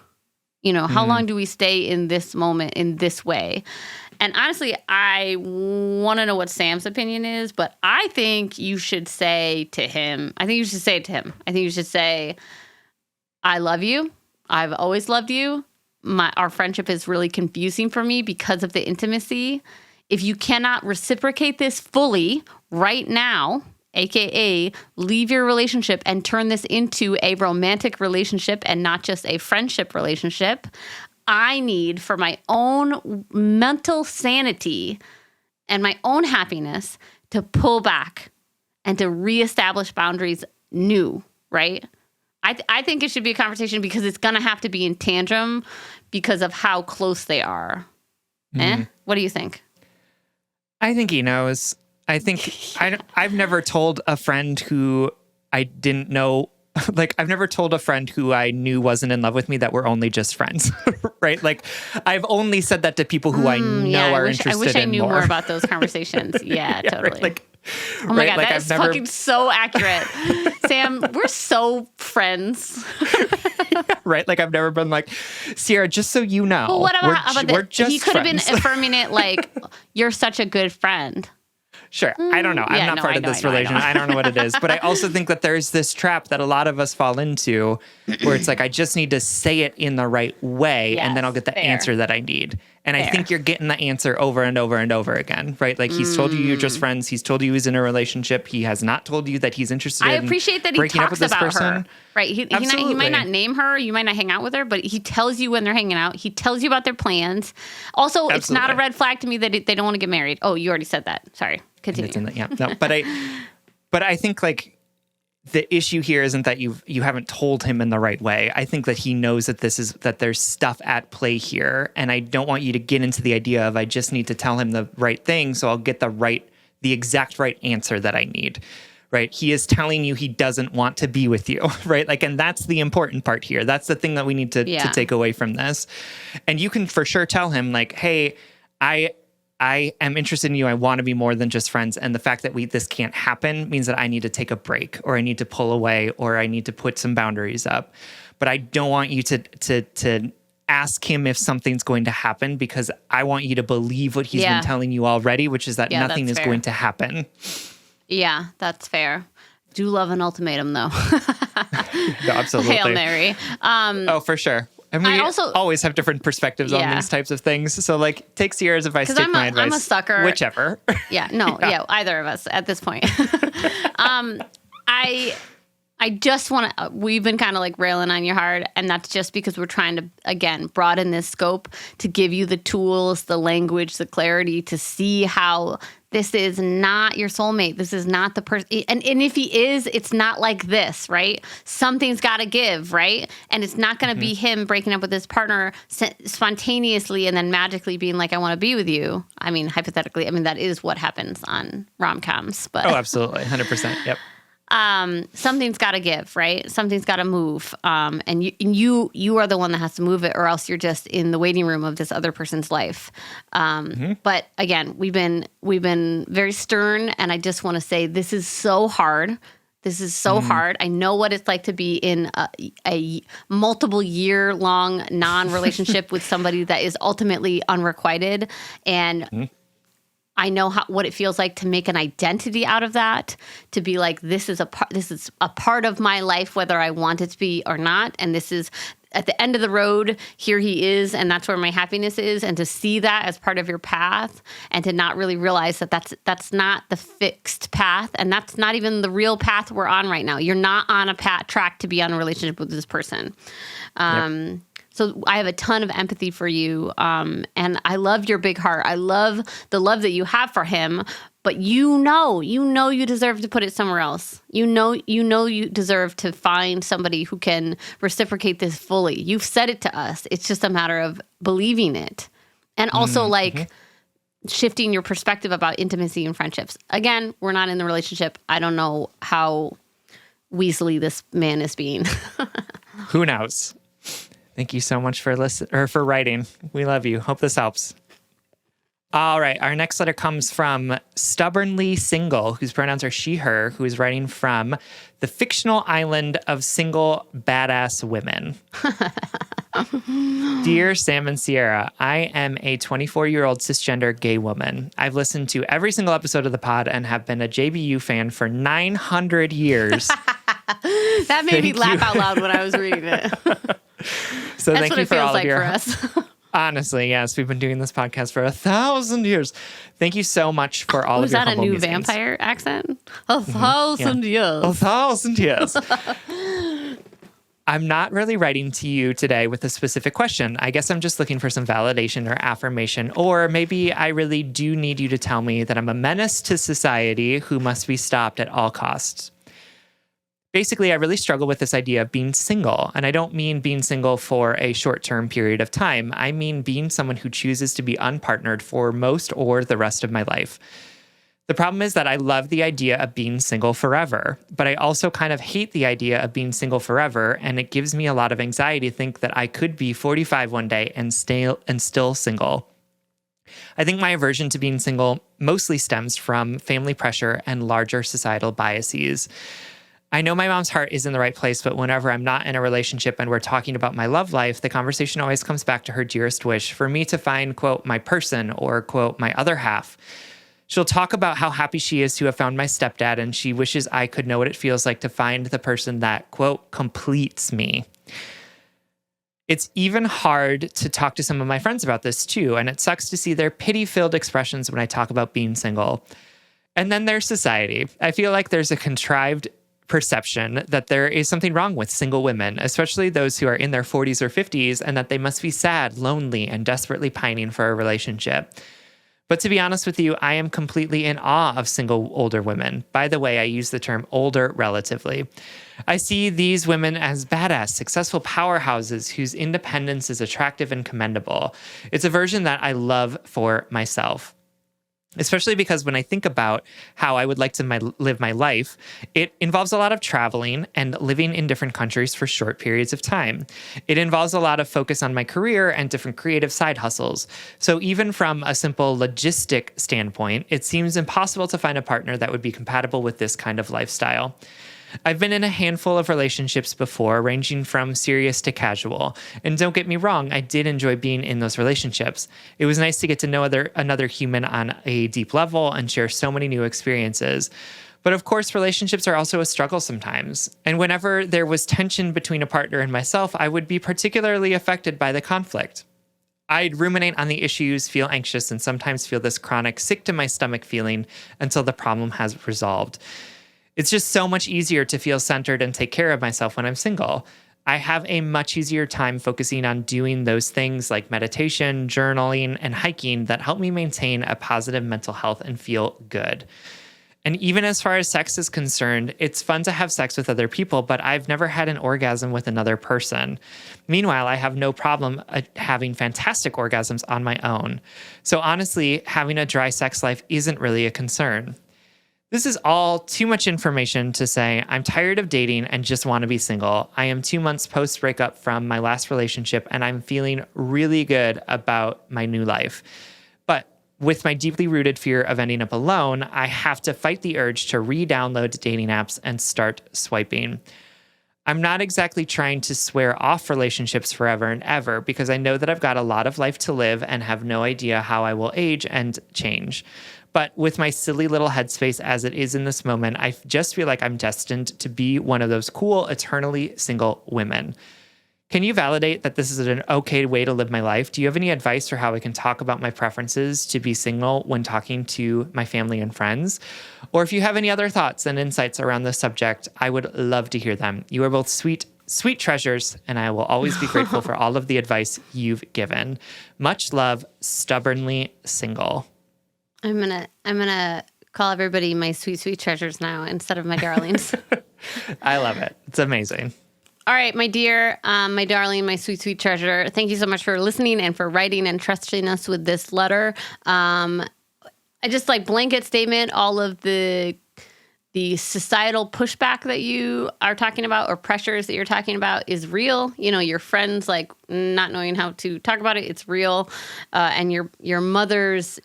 How long do we stay in this moment in this way? And honestly, I want to know what Sam's opinion is, but I think you should say to him, I think you should say, I love you. I've always loved you. Our friendship is really confusing for me because of the intimacy. If you cannot reciprocate this fully right now, AKA leave your relationship and turn this into a romantic relationship and not just a friendship relationship, I need, for my own mental sanity and my own happiness, to pull back and to reestablish boundaries new, right? I think it should be a conversation because it's going to have to be in tandem because of how close they are. What do you think? I think he knows. I think I've never told a friend who I didn't know, like I've never told a friend who I knew wasn't in love with me that we're only just friends, right? Like I've only said that to people who I know are interested in more. I wish I knew more about those conversations. Yeah, totally. Right? Like, oh my God, like that is fucking so accurate. Sam, we're so friends. Right? Like I've never been like, Sierra, just so you know, well, what about we're just he could have been friends. affirming it like, you're such a good friend. Sure. I don't know. I'm not part of this relation. I don't know what it is. But I also think that there's this trap that a lot of us fall into where it's like, I just need to say it in the right way and then I'll get the answer that I need. And I think you're getting the answer over and over and over again, right? Like he's told you you're just friends. He's told you he's in a relationship. He has not told you that he's interested in appreciate that he breaking up with talks this about person. Her. Right. He might not name her. You might not hang out with her, but he tells you when they're hanging out. He tells you about their plans. Also, It's not a red flag to me that they don't want to get married. Oh, you already said that. Sorry. Continue. But I think like the issue here isn't that you haven't told him in the right way. I think that he knows that there's stuff at play here, and I don't want you to get into the idea of I just need to tell him the right thing so I'll get the exact right answer that I need. Right? He is telling you he doesn't want to be with you, right? Like, and that's the important part here. That's the thing that we need to take away from this. And you can for sure tell him like, hey, I I am interested in you. I want to be more than just friends. And the fact that this can't happen means that I need to take a break, or I need to pull away, or I need to put some boundaries up. But I don't want you to ask him if something's going to happen, because I want you to believe what he's been telling you already, which is that nothing is going to happen. Yeah, that's fair. Do love an ultimatum, though. No, absolutely. Hail Mary. For sure. And we always have different perspectives on these types of things. So, like, take Sierra's advice, take my advice. I'm a sucker. Whichever. Yeah, either of us at this point. I just want to, we've been kind of like railing on you hard, and that's just because we're trying to, again, broaden this scope to give you the tools, the language, the clarity to see how this is not your soulmate. This is not the person. And if he is, it's not like this, right? Something's got to give, right? And it's not going to be him breaking up with his partner spontaneously and then magically being like, I want to be with you. I mean, hypothetically, that is what happens on rom-coms. But absolutely. 100%. Yep. Something's got to give, right? Something's got to move. And you are the one that has to move it, or else you're just in the waiting room of this other person's life. But again, we've been very stern, and I just want to say this is so hard. This is so hard. I know what it's like to be in a multiple year long non-relationship with somebody that is ultimately unrequited. And I know what it feels like to make an identity out of that, to be like, this is a part of my life, whether I want it to be or not. And this is at the end of the road. Here he is, and that's where my happiness is. And to see that as part of your path, and to not really realize that that's not the fixed path, and that's not even the real path we're on right now. You're not on a track to be on a relationship with this person. So I have a ton of empathy for you, and I love your big heart. I love the love that you have for him, but you know you deserve to put it somewhere else. You know you deserve to find somebody who can reciprocate this fully. You've said it to us. It's just a matter of believing it, and also shifting your perspective about intimacy and friendships. Again, we're not in the relationship. I don't know how weaselly this man is being. Who knows? Thank you so much for for writing. We love you. Hope this helps. All right. Our next letter comes from Stubbornly Single, whose pronouns are she, her, who is writing from the fictional island of single badass women. Dear Sam and Sierra, I am a 24-year-old cisgender gay woman. I've listened to every single episode of the pod and have been a JBU fan for 900 years. That made me laugh out loud when I was reading it. So That's thank you for all of your us. Honestly, yes, we've been doing this podcast for 1,000 years. Thank you so much for all of your humble musings. Was that a new vampire accent? 1,000 years. 1,000 years. I'm not really writing to you today with a specific question. I guess I'm just looking for some validation or affirmation, or maybe I really do need you to tell me that I'm a menace to society who must be stopped at all costs. Basically, I really struggle with this idea of being single. And I don't mean being single for a short-term period of time. I mean being someone who chooses to be unpartnered for most or the rest of my life. The problem is that I love the idea of being single forever, but I also kind of hate the idea of being single forever, and it gives me a lot of anxiety to think that I could be 45 one day and still single. I think my aversion to being single mostly stems from family pressure and larger societal biases. I know my mom's heart is in the right place, but whenever I'm not in a relationship and we're talking about my love life, the conversation always comes back to her dearest wish for me to find, quote, my person or, quote, my other half. She'll talk about how happy she is to have found my stepdad, and she wishes I could know what it feels like to find the person that, quote, completes me. It's even hard to talk to some of my friends about this too, and it sucks to see their pity-filled expressions when I talk about being single. And then there's society. I feel like there's a contrived perception that there is something wrong with single women, especially those who are in their 40s or 50s, and that they must be sad, lonely, and desperately pining for a relationship. But to be honest with you, I am completely in awe of single older women. By the way, I use the term older relatively. I see these women as badass, successful powerhouses whose independence is attractive and commendable. It's a version that I love for myself. especially because when I think about how I would like to live my life, it involves a lot of traveling and living in different countries for short periods of time. It involves a lot of focus on my career and different creative side hustles. So even from a simple logistic standpoint, it seems impossible to find a partner that would be compatible with this kind of lifestyle. I've been in a handful of relationships before, ranging from serious to casual. And don't get me wrong, I did enjoy being in those relationships. It was nice to get to know another human on a deep level and share so many new experiences. But of course, relationships are also a struggle sometimes. And whenever there was tension between a partner and myself, I would be particularly affected by the conflict. I'd ruminate on the issues, feel anxious, and sometimes feel this chronic sick to my stomach feeling until the problem has resolved. It's just so much easier to feel centered and take care of myself when I'm single. I have a much easier time focusing on doing those things like meditation, journaling, and hiking that help me maintain a positive mental health and feel good. And even as far as sex is concerned, it's fun to have sex with other people, but I've never had an orgasm with another person. Meanwhile, I have no problem having fantastic orgasms on my own. So honestly, having a dry sex life isn't really a concern. This is all too much information to say I'm tired of dating and just want to be single. I am 2 months post-breakup from my last relationship, and I'm feeling really good about my new life. But with my deeply rooted fear of ending up alone, I have to fight the urge to re-download dating apps and start swiping. I'm not exactly trying to swear off relationships forever and ever because I know that I've got a lot of life to live and have no idea how I will age and change. But with my silly little headspace as it is in this moment, I just feel like I'm destined to be one of those cool, eternally single women. Can you validate that this is an okay way to live my life? Do you have any advice for how I can talk about my preferences to be single when talking to my family and friends? Or if you have any other thoughts and insights around this subject, I would love to hear them. You are both sweet treasures, and I will always be grateful for all of the advice you've given. Much love, stubbornly single. I'm gonna call everybody my sweet treasures now instead of my darlings. I love it. It's amazing. All right, my dear, my darling, my sweet treasure. Thank you so much for listening and for writing and trusting us with this letter. I just blanket statement all of the societal pushback that you are talking about or pressures that you're talking about is real. You know, your friends not knowing how to talk about it, it's real. And your mother's,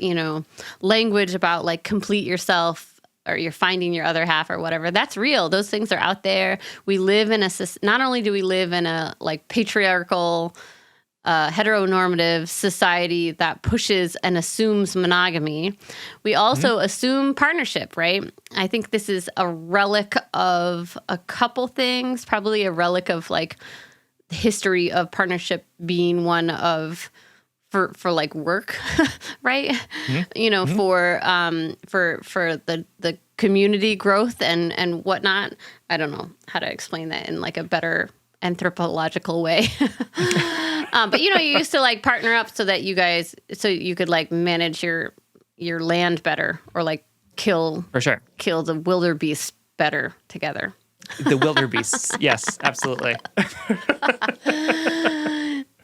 language about complete yourself or you're finding your other half or whatever, that's real. Those things are out there. We live in not only do we live in a patriarchal, heteronormative society that pushes and assumes monogamy, we also assume partnership, right? I think this is a relic of a couple things, probably a relic of the history of partnership being one of for work, right? For the community growth and whatnot. I don't know how to explain that in a better anthropological way. But you used to partner up so that you could manage your land better or kill the wildebeest better together. The wildebeests. Yes, absolutely.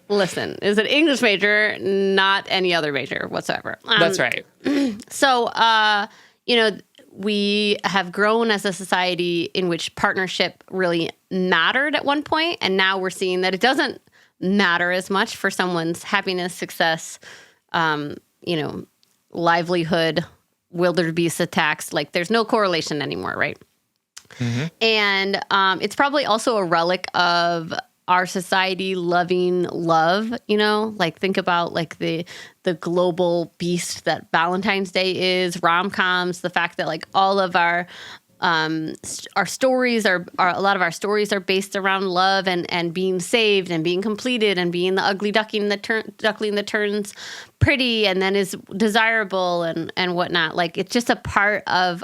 Listen, it's an English major, not any other major whatsoever. That's right. So, we have grown as a society in which partnership really mattered at one point, and now we're seeing that it doesn't matter as much for someone's happiness, success, livelihood, wildebeest attacks. There's no correlation anymore, right? Mm-hmm. And it's probably also a relic of our society loving love, think about the global beast that Valentine's Day is, rom-coms, the fact that all of our stories are a lot of our stories are based around love and being saved and being completed and being the ugly duckling that turns pretty and then is desirable and whatnot. It's just a part of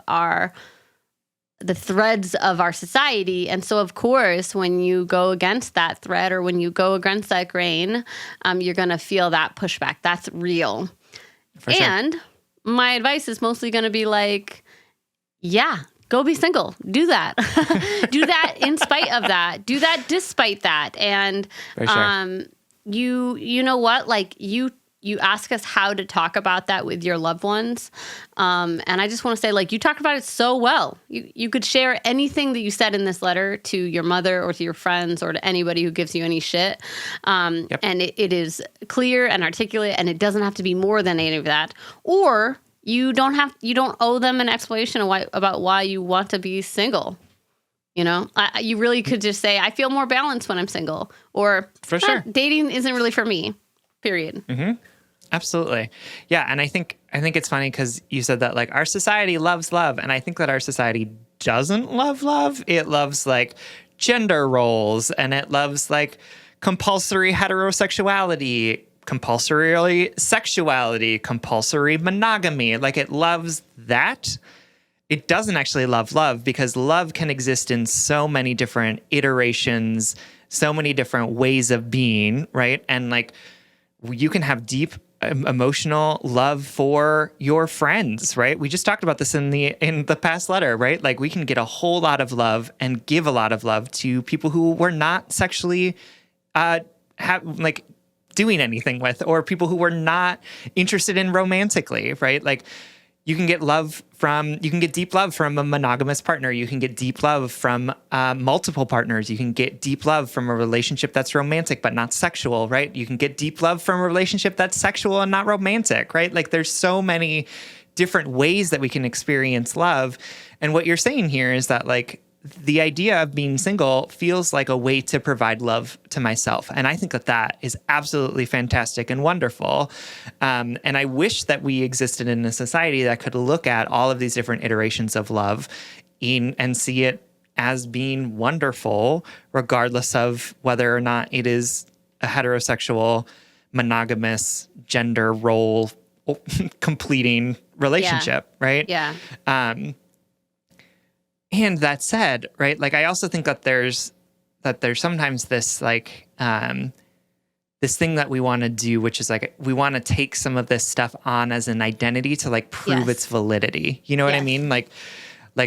the threads of our society. And so, of course, when you go against that thread or when you go against that grain, you're going to feel that pushback. That's real. For sure. And my advice is mostly going to be go be single. Do that. Do that in spite of that. Do that despite that. And for sure. you know what? you ask us how to talk about that with your loved ones. And I just want to say, like, you talked about it so well. You could share anything that you said in this letter to your mother or to your friends or to anybody who gives you any shit. And it is clear and articulate, and it doesn't have to be more than any of that. Or you don't owe them an explanation about why you want to be single. You know, you really could just say, I feel more balanced when I'm single, or for sure, dating isn't really for me, period. Mm-hmm. Absolutely. Yeah. And I think it's funny because you said that, like, our society loves love. And I think that our society doesn't love love. It loves, like, gender roles, and it loves, like, compulsory heterosexuality, compulsory sexuality, compulsory monogamy. Like, it loves that. It doesn't actually love love, because love can exist in so many different iterations, so many different ways of being, right? And, like, you can have deep emotional love for your friends, right? We just talked about this in the past letter, right? Like, we can get a whole lot of love and give a lot of love to people who we're not sexually doing anything with, or people who we're not interested in romantically, right? Like, you can get deep love from a monogamous partner. You can get deep love from multiple partners. You can get deep love from a relationship that's romantic but not sexual, right? You can get deep love from a relationship that's sexual and not romantic, right? Like, there's so many different ways that we can experience love. And what you're saying here is that, like, the idea of being single feels like a way to provide love to myself. And I think that is absolutely fantastic and wonderful. And I wish that we existed in a society that could look at all of these different iterations of love and see it as being wonderful, regardless of whether or not it is a heterosexual, monogamous, gender role completing relationship, right? Yeah. And that said, right, like, I also think that there's sometimes this, like, this thing that we want to do, which is, like, we want to take some of this stuff on as an identity to, like, prove its validity. You know what I mean? Like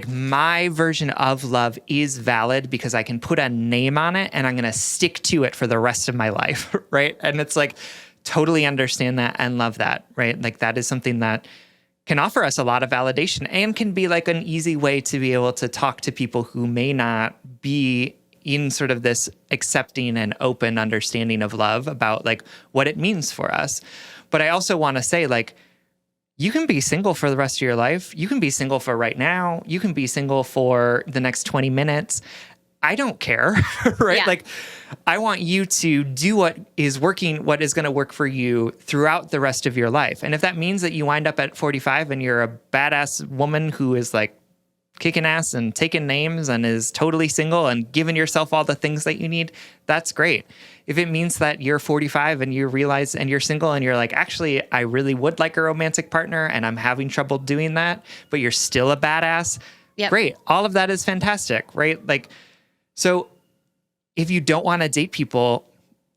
my version of love is valid because I can put a name on it and I'm going to stick to it for the rest of my life, right? And it's, like, totally understand that and love that, right? Like, that is something that can offer us a lot of validation and can be, like, an easy way to be able to talk to people who may not be in sort of this accepting and open understanding of love about, like, what it means for us. But I also want to say, like, you can be single for the rest of your life. You can be single for right now. You can be single for the next 20 minutes. I don't care, right? Yeah. Like, I want you to do what is going to work for you throughout the rest of your life. And if that means that you wind up at 45 and you're a badass woman who is, like, kicking ass and taking names and is totally single and giving yourself all the things that you need, that's great. If it means that you're 45 and you realize and you're single and you're like, actually, I really would like a romantic partner and I'm having trouble doing that, but you're still a badass, great. All of that is fantastic, right? Like, so if you don't want to date people,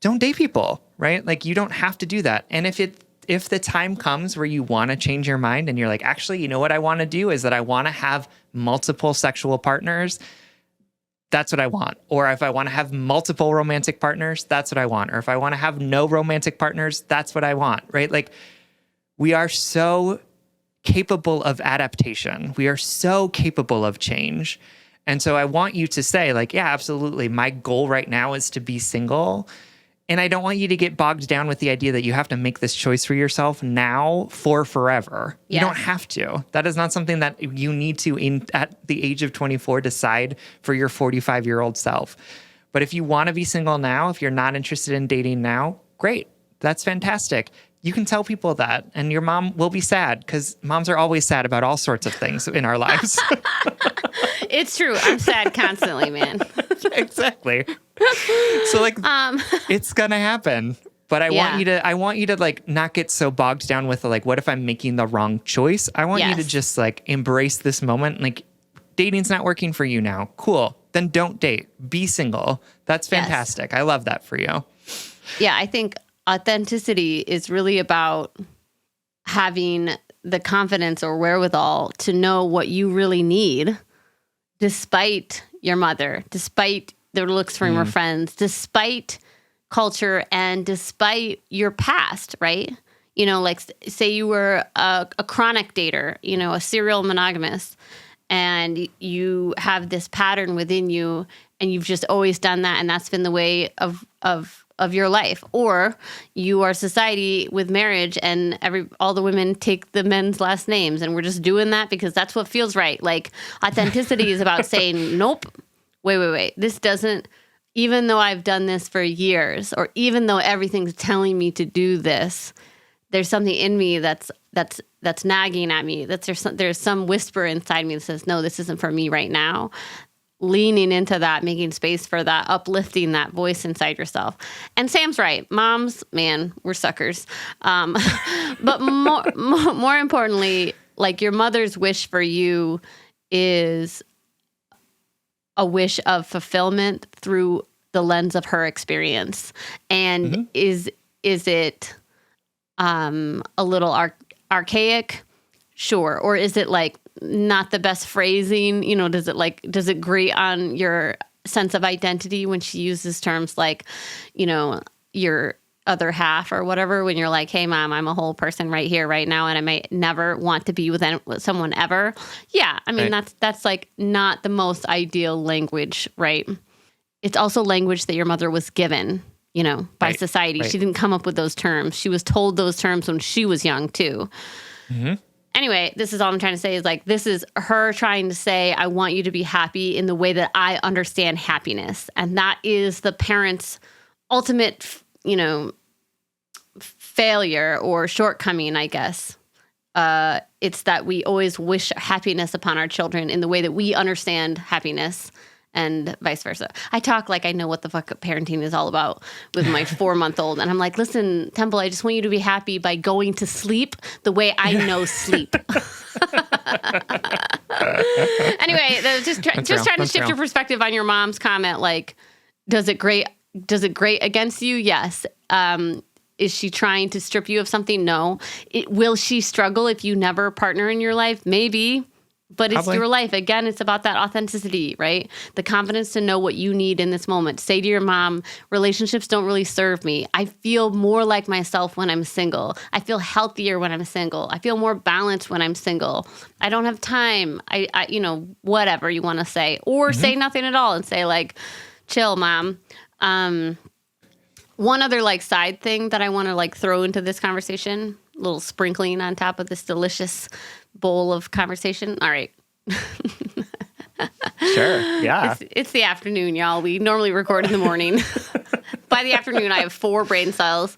don't date people, right? Like, you don't have to do that. And if the time comes where you want to change your mind and you're like, actually, you know what I want to do is that I want to have multiple sexual partners, that's what I want. Or if I want to have multiple romantic partners, that's what I want. Or if I want to have no romantic partners, that's what I want, right? Like, we are so capable of adaptation. We are so capable of change. And so I want you to say, like, yeah, absolutely. My goal right now is to be single. And I don't want you to get bogged down with the idea that you have to make this choice for yourself now for forever. Yes. You don't have to. That is not something that you need to, at the age of 24, decide for your 45-year-old self. But if you want to be single now, if you're not interested in dating now, great. That's fantastic. You can tell people that, and your mom will be sad, because moms are always sad about all sorts of things in our lives. It's true. I'm sad constantly, man. Exactly. So, like, it's gonna happen. But I want you to like not get so bogged down with like, what if I'm making the wrong choice? I want you to just like embrace this moment. Like, dating's not working for you now. Cool. Then don't date. Be single. That's fantastic. I love that for you. Yeah, I think authenticity is really about having the confidence or wherewithal to know what you really need, despite your mother, despite the looks from your friends, despite culture, and despite your past, right? You know, like say you were a chronic dater, you know, a serial monogamous, and you have this pattern within you and you've just always done that, and that's been the way of your life. Or you are society with marriage and all the women take the men's last names and we're just doing that because that's what feels right. Like authenticity is about saying, nope, wait. This doesn't, even though I've done this for years, or even though everything's telling me to do this, there's something in me that's nagging at me. There's some whisper inside me that says, no, this isn't for me right now. Leaning into that, making space for that, uplifting that voice inside yourself. And Sam's right. Moms, man, we're suckers. But more importantly, like your mother's wish for you is a wish of fulfillment through the lens of her experience. And is it a little archaic? Sure. Or is it like not the best phrasing? You know, does it grate on your sense of identity when she uses terms like, you know, your other half or whatever, when you're like, hey mom, I'm a whole person right here, right now, and I might never want to be with someone ever. Yeah. I mean, right. That's like not the most ideal language, right? It's also language that your mother was given, you know, by society. Right. She didn't come up with those terms. She was told those terms when she was young too. Mm-hmm. Anyway, this is all I'm trying to say is like, this is her trying to say, I want you to be happy in the way that I understand happiness. And that is the parent's ultimate, you know, failure or shortcoming, I guess. It's that we always wish happiness upon our children in the way that we understand happiness, and vice versa. I talk like I know what the fuck parenting is all about with my 4-month-old. And I'm like, listen, Temple, I just want you to be happy by going to sleep the way I know sleep. Anyway, just trying to shift your perspective on your mom's comment. Like, does it grate against you? Yes. Is she trying to strip you of something? No. Will she struggle if you never partner in your life? Maybe. But it's your life. Again, it's about that authenticity, right? The confidence to know what you need in this moment. Say to your mom, relationships don't really serve me. I feel more like myself when I'm single. I feel healthier when I'm single. I feel more balanced when I'm single. I don't have time. I you know, whatever you want to say. Or say nothing at all and say like, chill, mom. One other like side thing that I want to like throw into this conversation, a little sprinkling on top of this delicious bowl of conversation. All right. Sure. Yeah. It's the afternoon, y'all. We normally record in the morning. By the afternoon, I have 4 brain cells.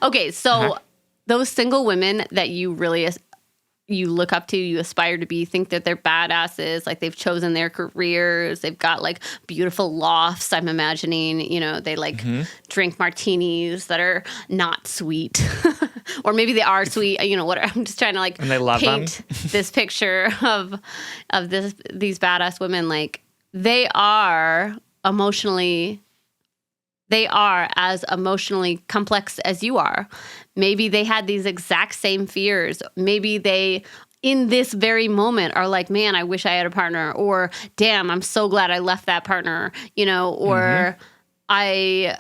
Okay. So those single women that you really, you look up to, you aspire to be, think that they're badasses, like they've chosen their careers, they've got like beautiful lofts, I'm imagining, you know, they like drink martinis that are not sweet. Or maybe they are sweet, you know, what I'm just trying to like and they love paint this picture of these badass women. Like they are as emotionally complex as you are. Maybe they had these exact same fears. Maybe they, in this very moment, are like, man, I wish I had a partner. Or, damn, I'm so glad I left that partner, you know, or I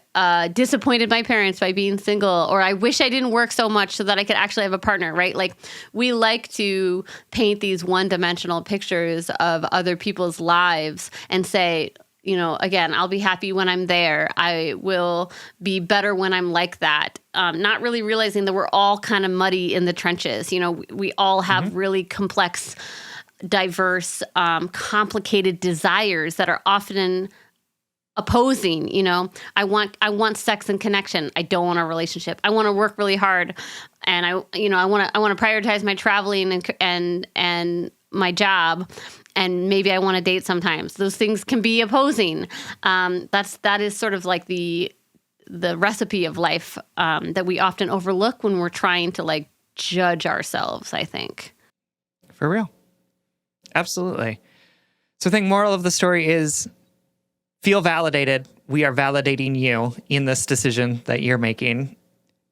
disappointed my parents by being single, or I wish I didn't work so much so that I could actually have a partner, right? Like we like to paint these one-dimensional pictures of other people's lives and say, you know, again, I'll be happy when I'm there. I will be better when I'm like that. Not really realizing that we're all kind of muddy in the trenches. You know, we all have really complex, diverse, complicated desires that are often opposing. You know, I want sex and connection. I don't want a relationship. I want to work really hard, and I want to prioritize my traveling and my job. And maybe I want to date sometimes. Those things can be opposing. That is sort of like the recipe of life that we often overlook when we're trying to like judge ourselves, I think. For real. Absolutely. So I think moral of the story is feel validated. We are validating you in this decision that you're making.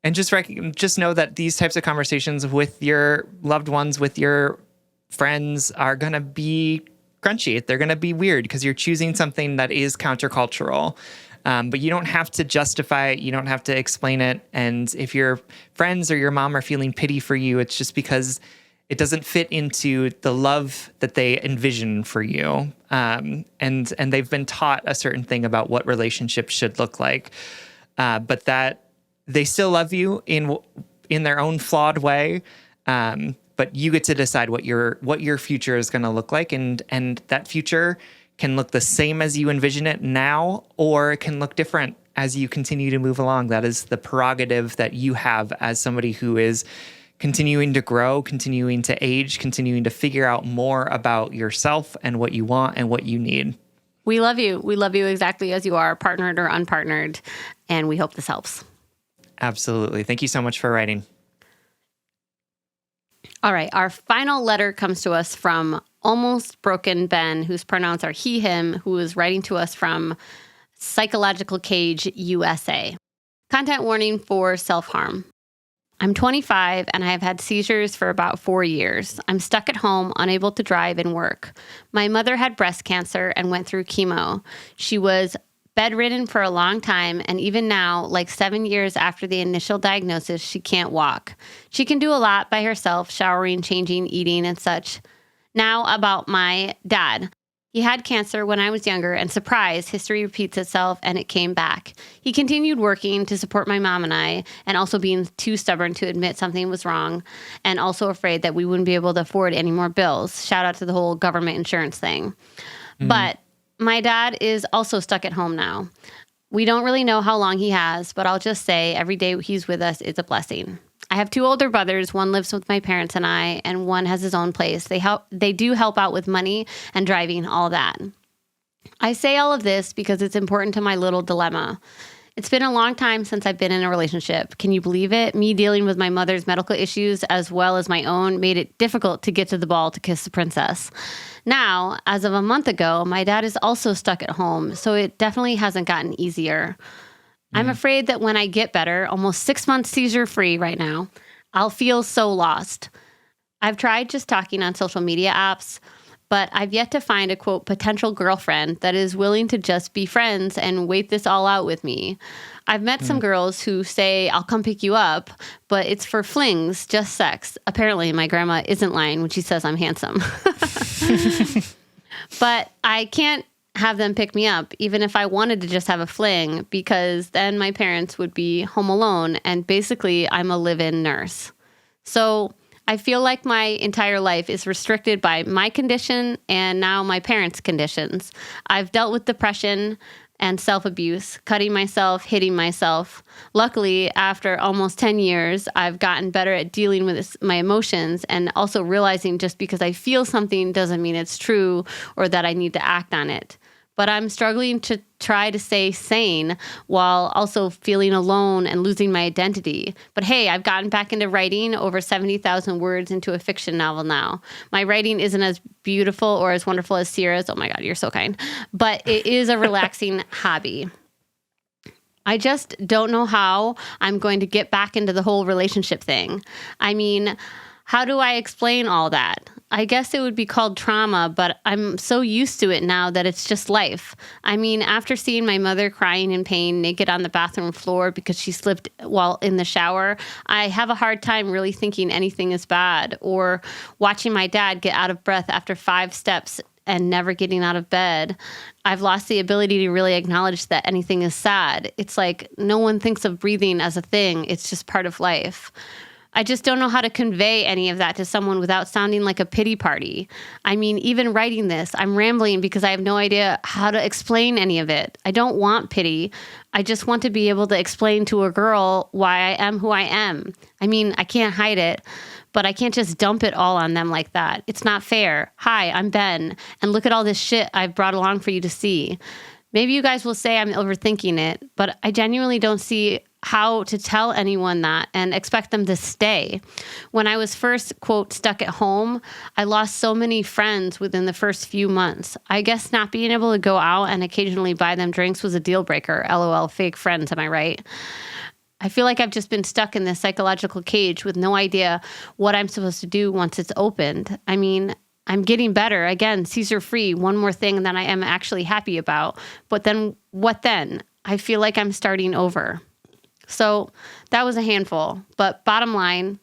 And just know that these types of conversations with your loved ones, with your friends, are going to be crunchy. They're going to be weird because you're choosing something that is countercultural. But you don't have to justify it. You don't have to explain it. And if your friends or your mom are feeling pity for you, it's just because it doesn't fit into the love that they envision for you. And they've been taught a certain thing about what relationships should look like. But that they still love you in their own flawed way. But you get to decide what your future is going to look like. And that future can look the same as you envision it now, or it can look different as you continue to move along. That is the prerogative that you have as somebody who is continuing to grow, continuing to age, continuing to figure out more about yourself and what you want and what you need. We love you. We love you exactly as you are, partnered or unpartnered. And we hope this helps. Absolutely. Thank you so much for writing. All right. Our final letter comes to us from Almost Broken Ben, whose pronouns are he, him, who is writing to us from Psychological Cage, USA. Content warning for self-harm. I'm 25 and I have had seizures for about 4 years. I'm stuck at home, unable to drive and work. My mother had breast cancer and went through chemo. She was bedridden for a long time, and even now, like 7 years after the initial diagnosis, she can't walk. She can do a lot by herself, showering, changing, eating, and such. Now about my dad. He had cancer when I was younger, and surprise, history repeats itself, and it came back. He continued working to support my mom and I, and also being too stubborn to admit something was wrong, and also afraid that we wouldn't be able to afford any more bills. Shout out to the whole government insurance thing. But my dad is also stuck at home now. We don't really know how long he has, but I'll just say every day he's with us is a blessing. I have 2 older brothers. One lives with my parents and I, and one has his own place. They do help out with money and driving, all that. I say all of this because it's important to my little dilemma. It's been a long time since I've been in a relationship. Can you believe it? Me dealing with my mother's medical issues as well as my own made it difficult to get to the ball to kiss the princess. Now, as of a month ago, my dad is also stuck at home, so it definitely hasn't gotten easier. I'm afraid that when I get better, almost 6 months seizure-free right now, I'll feel so lost. I've tried just talking on social media apps, but I've yet to find a, quote, potential girlfriend that is willing to just be friends and wait this all out with me. I've met some girls who say, I'll come pick you up, but it's for flings, just sex. Apparently, my grandma isn't lying when she says I'm handsome. But I can't have them pick me up, even if I wanted to just have a fling, because then my parents would be home alone, and basically I'm a live-in nurse. So I feel like my entire life is restricted by my condition and now my parents' conditions. I've dealt with depression and self-abuse, cutting myself, hitting myself. Luckily, after almost 10 years, I've gotten better at dealing with my emotions and also realizing just because I feel something doesn't mean it's true or that I need to act on it. But I'm struggling to try to stay sane while also feeling alone and losing my identity. But hey, I've gotten back into writing over 70,000 words into a fiction novel now. My writing isn't as beautiful or as wonderful as Sierra's. Oh my God, you're so kind. But it is a relaxing hobby. I just don't know how I'm going to get back into the whole relationship thing. I mean, how do I explain all that? I guess it would be called trauma, but I'm so used to it now that it's just life. I mean, after seeing my mother crying in pain naked on the bathroom floor because she slipped while in the shower, I have a hard time really thinking anything is bad. Or watching my dad get out of breath after 5 steps and never getting out of bed. I've lost the ability to really acknowledge that anything is sad. It's like no one thinks of breathing as a thing. It's just part of life. I just don't know how to convey any of that to someone without sounding like a pity party. I mean, even writing this, I'm rambling because I have no idea how to explain any of it. I don't want pity. I just want to be able to explain to a girl why I am who I am. I mean, I can't hide it, but I can't just dump it all on them like that. It's not fair. Hi, I'm Ben, and look at all this shit I've brought along for you to see. Maybe you guys will say I'm overthinking it, but I genuinely don't see how to tell anyone that and expect them to stay. When I was first, quote, stuck at home, I lost so many friends within the first few months. I guess not being able to go out and occasionally buy them drinks was a deal breaker. LOL, fake friends, am I right? I feel like I've just been stuck in this psychological cage with no idea what I'm supposed to do once it's opened. I mean, I'm getting better. Again, seizure-free, one more thing that I am actually happy about. But then, what then? I feel like I'm starting over. So that was a handful. But bottom line,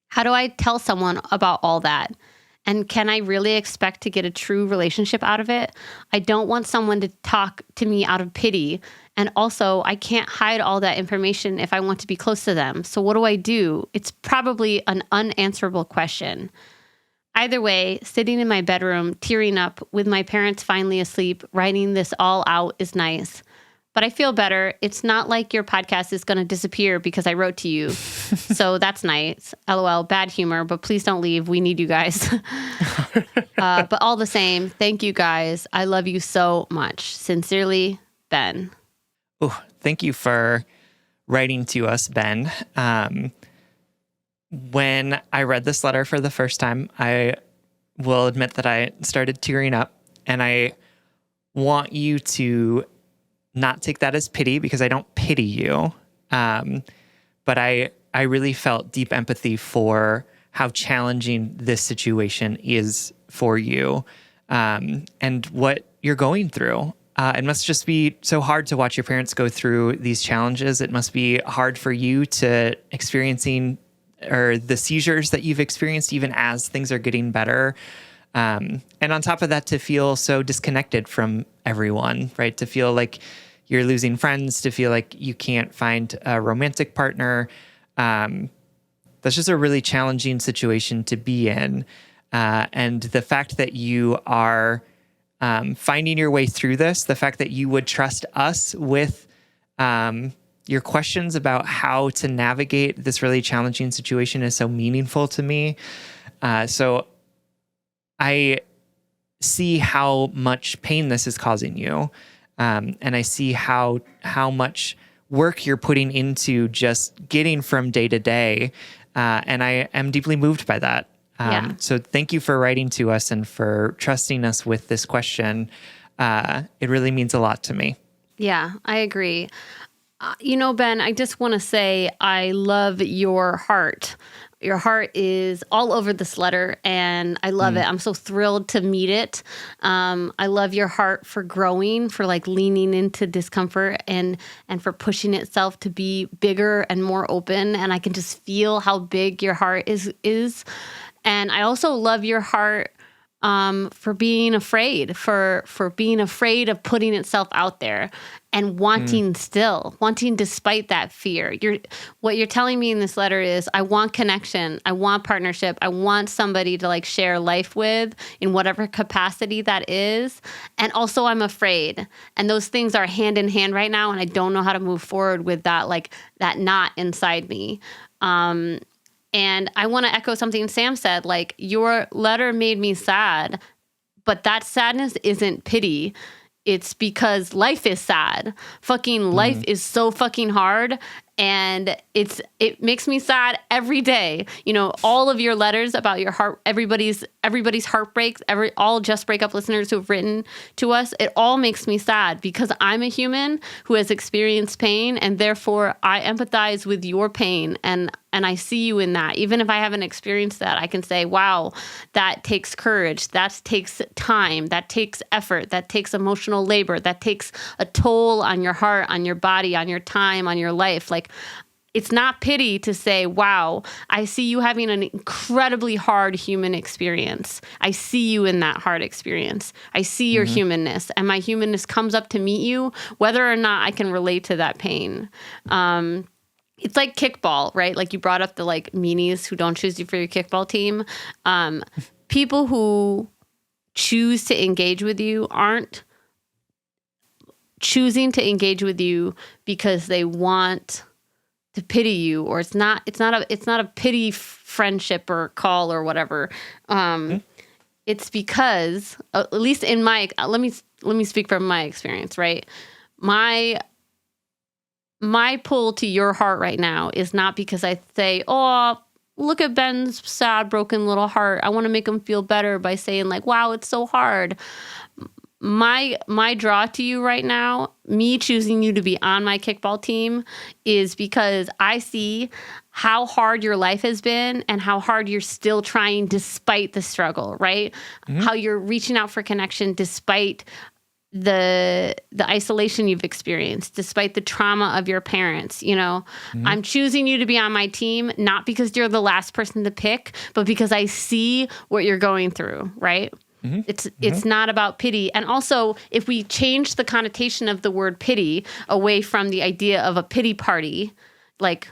how do I tell someone about all that? And can I really expect to get a true relationship out of it? I don't want someone to talk to me out of pity. And also, I can't hide all that information if I want to be close to them. So what do I do? It's probably an unanswerable question. Either way, sitting in my bedroom, tearing up with my parents finally asleep, writing this all out is nice. But I feel better. It's not like your podcast is going to disappear because I wrote to you. So that's nice. LOL, bad humor, but please don't leave. We need you guys. But all the same, thank you guys. I love you so much. Sincerely, Ben. Oh, thank you for writing to us, Ben. When I read this letter for the first time, I will admit that I started tearing up, and I want you to not take that as pity, because I don't pity you. But I really felt deep empathy for how challenging this situation is for you, and what you're going through. It must just be so hard to watch your parents go through these challenges. It must be hard for you to experiencing or the seizures that you've experienced even as things are getting better. And on top of that, to feel so disconnected from everyone, right? To feel like you're losing friends, to feel like you can't find a romantic partner. That's just a really challenging situation to be in. And the fact that you are finding your way through this, the fact that you would trust us with your questions about how to navigate this really challenging situation is so meaningful to me. So I see how much pain this is causing you. And I see how much work you're putting into just getting from day to day. And I am deeply moved by that. So thank you for writing to us and for trusting us with this question. It really means a lot to me. Yeah, I agree. Ben, I just want to say I love your heart. Your heart is all over this letter, and I love it. I'm so thrilled to meet it. I love your heart for growing, for like leaning into discomfort and for pushing itself to be bigger and more open. And I can just feel how big your heart is. And I also love your heart for being afraid, for being afraid of putting itself out there and wanting despite that fear. What you're telling me in this letter is I want connection. I want partnership. I want somebody to like share life with in whatever capacity that is. And also I'm afraid. And those things are hand in hand right now. And I don't know how to move forward with that, like that knot inside me. And I want to echo something Sam said, like your letter made me sad, but that sadness isn't pity. It's because life is sad. Fucking life is so fucking hard. And it makes me sad every day. All of your letters about your heart, everybody's heartbreaks, all Just Break Up listeners who have written to us, it all makes me sad because I'm a human who has experienced pain, and therefore I empathize with your pain, and I see you in that. Even if I haven't experienced that, I can say, wow, that takes courage, that takes time, that takes effort, that takes emotional labor, that takes a toll on your heart, on your body, on your time, on your life. Like, it's not pity to say, wow, I see you having an incredibly hard human experience. I see you in that hard experience. I see your humanness, and my humanness comes up to meet you, whether or not I can relate to that pain. It's like kickball, right? Like you brought up the like meanies who don't choose you for your kickball team. People who choose to engage with you aren't choosing to engage with you because they want to pity you, or it's not a pity friendship or call or whatever. It's because, at least in my, let me speak from my experience, right? My pull to your heart right now is not because I say, oh, look at Ben's sad, broken little heart. I want to make him feel better by saying like, wow, it's so hard. My draw to you right now, me choosing you to be on my kickball team, is because I see how hard your life has been and how hard you're still trying despite the struggle, right? How you're reaching out for connection despite the isolation you've experienced, despite the trauma of your parents. I'm choosing you to be on my team, not because you're the last person to pick, but because I see what you're going through, right? It's not about pity. And also, if we change the connotation of the word pity away from the idea of a pity party, like,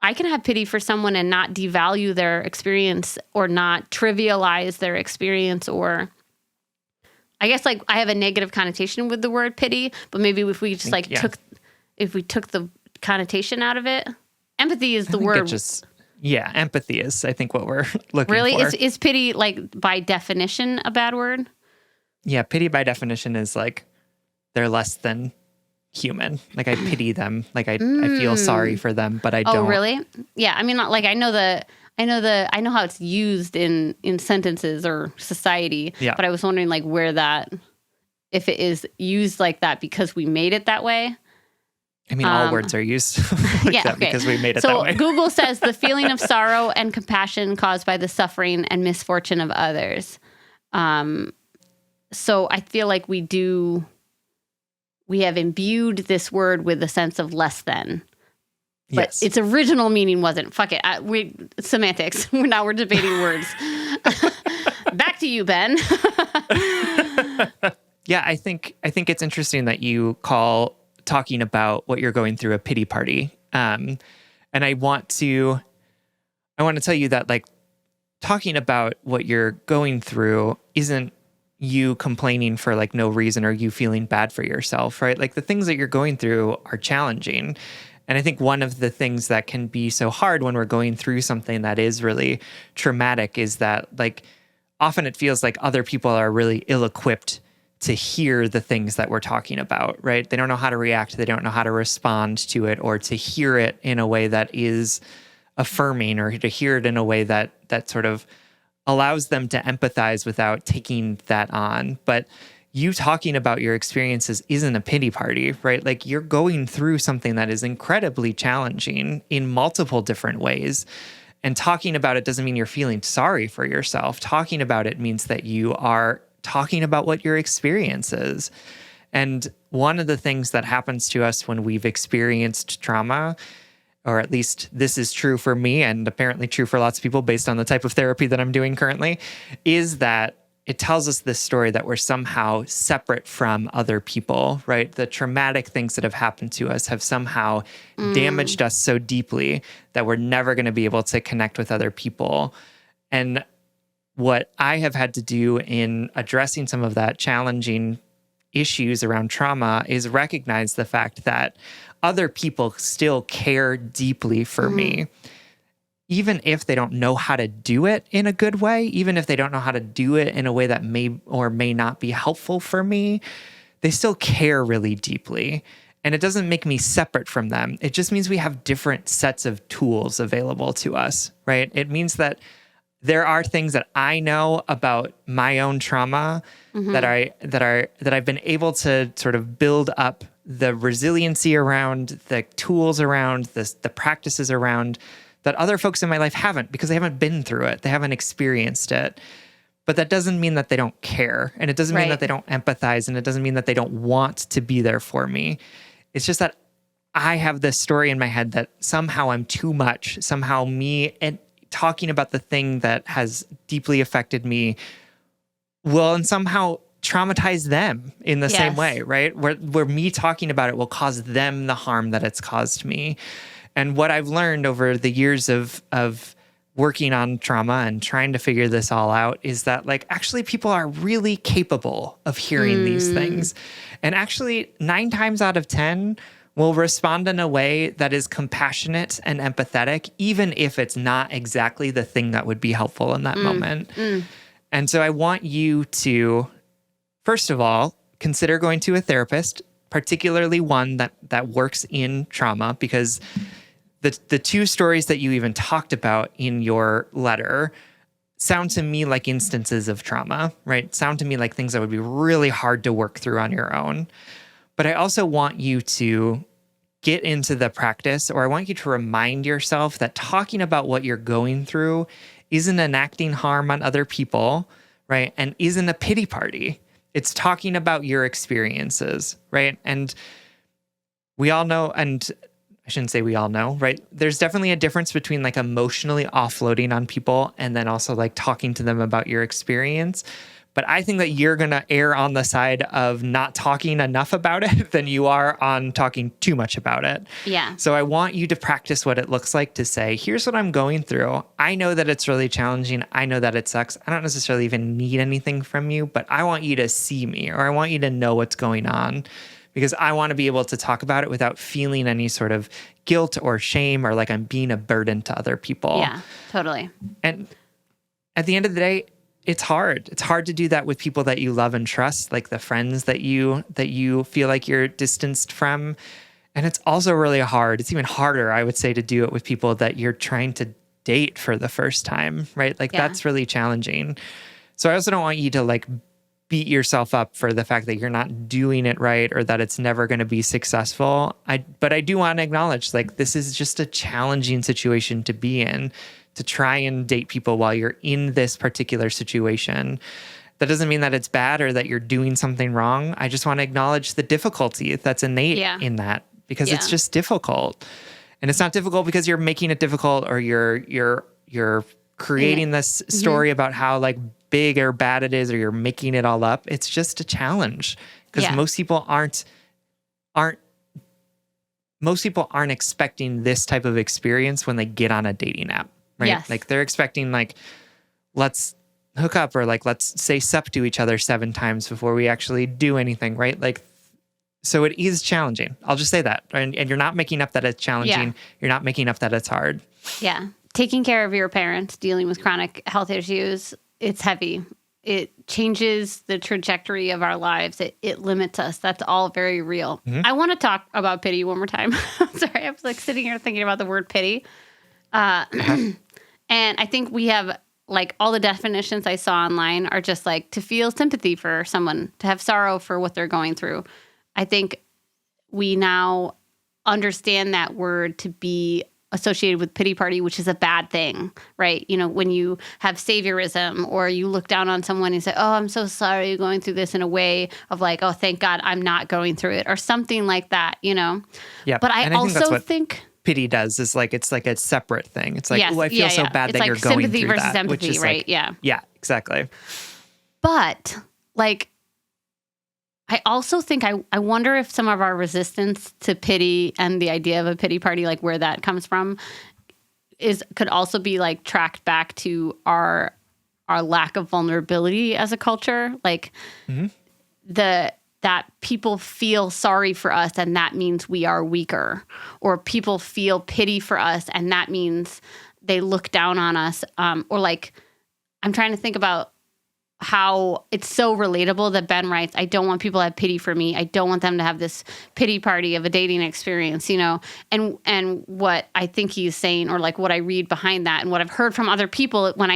I can have pity for someone and not devalue their experience or not trivialize their experience, or I guess like I have a negative connotation with the word pity, but maybe if we just took the connotation out of it, empathy is the word. Empathy is, I think, what we're looking really? for. Is pity, like, by definition a bad word? Yeah, pity by definition is like they're less than human. Like, I pity them. Like, I feel sorry for them, but I don't. Oh, really? Yeah. I mean, like, I know how it's used in sentences or society. Yeah. But I was wondering, like, if it is used like that because we made it that way. I mean, all words are used like that because we made it that way. So Google says the feeling of sorrow and compassion caused by the suffering and misfortune of others. So I feel like we have imbued this word with a sense of less than. But yes. Its original meaning wasn't. Fuck it. Semantics. Now we're debating words. Back to you, Ben. Yeah, I think it's interesting that you call talking about what you're going through a pity party. And I want to tell you that, like, talking about what you're going through isn't you complaining for, like, no reason or you feeling bad for yourself, right? Like, the things that you're going through are challenging. And I think one of the things that can be so hard when we're going through something that is really traumatic is that, like, often it feels like other people are really ill-equipped to hear the things that we're talking about, right? They don't know how to react. They don't know how to respond to it, or to hear it in a way that is affirming, or to hear it in a way that sort of allows them to empathize without taking that on. But you talking about your experiences isn't a pity party, right? Like, you're going through something that is incredibly challenging in multiple different ways. And talking about it doesn't mean you're feeling sorry for yourself. Talking about it means that you are talking about what your experience is. And one of the things that happens to us when we've experienced trauma, or at least this is true for me and apparently true for lots of people based on the type of therapy that I'm doing currently, is that it tells us this story that we're somehow separate from other people, right? The traumatic things that have happened to us have somehow damaged us so deeply that we're never going to be able to connect with other people. And what I have had to do in addressing some of that challenging issues around trauma is recognize the fact that other people still care deeply for me, even if they don't know how to do it in a good way, even if they don't know how to do it in a way that may or may not be helpful for me, they still care really deeply. And it doesn't make me separate from them. It just means we have different sets of tools available to us, right? It means that there are things that I know about my own trauma that I've been able to sort of build up the resiliency around, the tools around, the practices around, that other folks in my life haven't, because they haven't been through it. They haven't experienced it. But that doesn't mean that they don't care. And it doesn't mean that they don't empathize. And it doesn't mean that they don't want to be there for me. It's just that I have this story in my head that somehow I'm too much. Somehow me and talking about the thing that has deeply affected me will and somehow traumatize them in the same way, right? Where me talking about it will cause them the harm that it's caused me. And what I've learned over the years of working on trauma and trying to figure this all out is that, like, actually people are really capable of hearing these things. And actually 9 times out of 10 will respond in a way that is compassionate and empathetic, even if it's not exactly the thing that would be helpful in that moment. And so I want you to, first of all, consider going to a therapist, particularly one that works in trauma, because the 2 stories that you even talked about in your letter sound to me like instances of trauma, right? Sound to me like things that would be really hard to work through on your own. But I also want you to get into the practice, or I want you to remind yourself that talking about what you're going through isn't enacting harm on other people, right? And isn't a pity party. It's talking about your experiences, right? And we all know, and I shouldn't say we all know, right? There's definitely a difference between like emotionally offloading on people and then also like talking to them about your experience. But I think that you're going to err on the side of not talking enough about it than you are on talking too much about it. Yeah. So I want you to practice what it looks like to say, here's what I'm going through. I know that it's really challenging. I know that it sucks. I don't necessarily even need anything from you, but I want you to see me, or I want you to know what's going on, because I want to be able to talk about it without feeling any sort of guilt or shame or like I'm being a burden to other people. Yeah, totally. And at the end of the day, it's hard. It's hard to do that with people that you love and trust, like the friends that you feel like you're distanced from. And it's also really hard. It's even harder, I would say, to do it with people that you're trying to date for the first time, right? Like that's really challenging. So I also don't want you to like beat yourself up for the fact that you're not doing it right or that it's never going to be successful. But I do want to acknowledge like this is just a challenging situation to be in, to try and date people while you're in this particular situation. That doesn't mean that it's bad or that you're doing something wrong. I just want to acknowledge the difficulty that's innate in that, because it's just difficult. And it's not difficult because you're making it difficult or you're creating this story about how like big or bad it is, or you're making it all up. It's just a challenge because most people aren't expecting this type of experience when they get on a dating app. Right? Yes. Like they're expecting like, let's hook up, or like, let's say sup to each other 7 times before we actually do anything. Right. Like, so it is challenging. I'll just say that. And you're not making up that it's challenging. You're not making up that it's hard. Yeah. Taking care of your parents, dealing with chronic health issues, it's heavy. It changes the trajectory of our lives. It limits us. That's all very real. Mm-hmm. I want to talk about pity one more time. Sorry. I was like sitting here thinking about the word pity. And I think we have, like, all the definitions I saw online are just like to feel sympathy for someone, to have sorrow for what they're going through. I think we now understand that word to be associated with pity party, which is a bad thing, right? You know, when you have saviorism or you look down on someone and say, oh, I'm so sorry you're going through this, in a way of like, oh, thank God I'm not going through it, or something like that, you know? Yeah. But I also think pity does is like, it's like a separate thing. It's like, yes, oh, I feel so bad it's that like you're going sympathy through versus that. empathy, Which is right? Like, yeah, exactly. But like, I also think I wonder if some of our resistance to pity and the idea of a pity party, like where that comes from, could also be like tracked back to our lack of vulnerability as a culture, like that people feel sorry for us and that means we are weaker, or people feel pity for us and that means they look down on us, or like, I'm trying to think about how it's so relatable that Ben writes, I don't want people to have pity for me. I don't want them to have this pity party of a dating experience, you know? And what I think he's saying, or like what I read behind that and what I've heard from other people when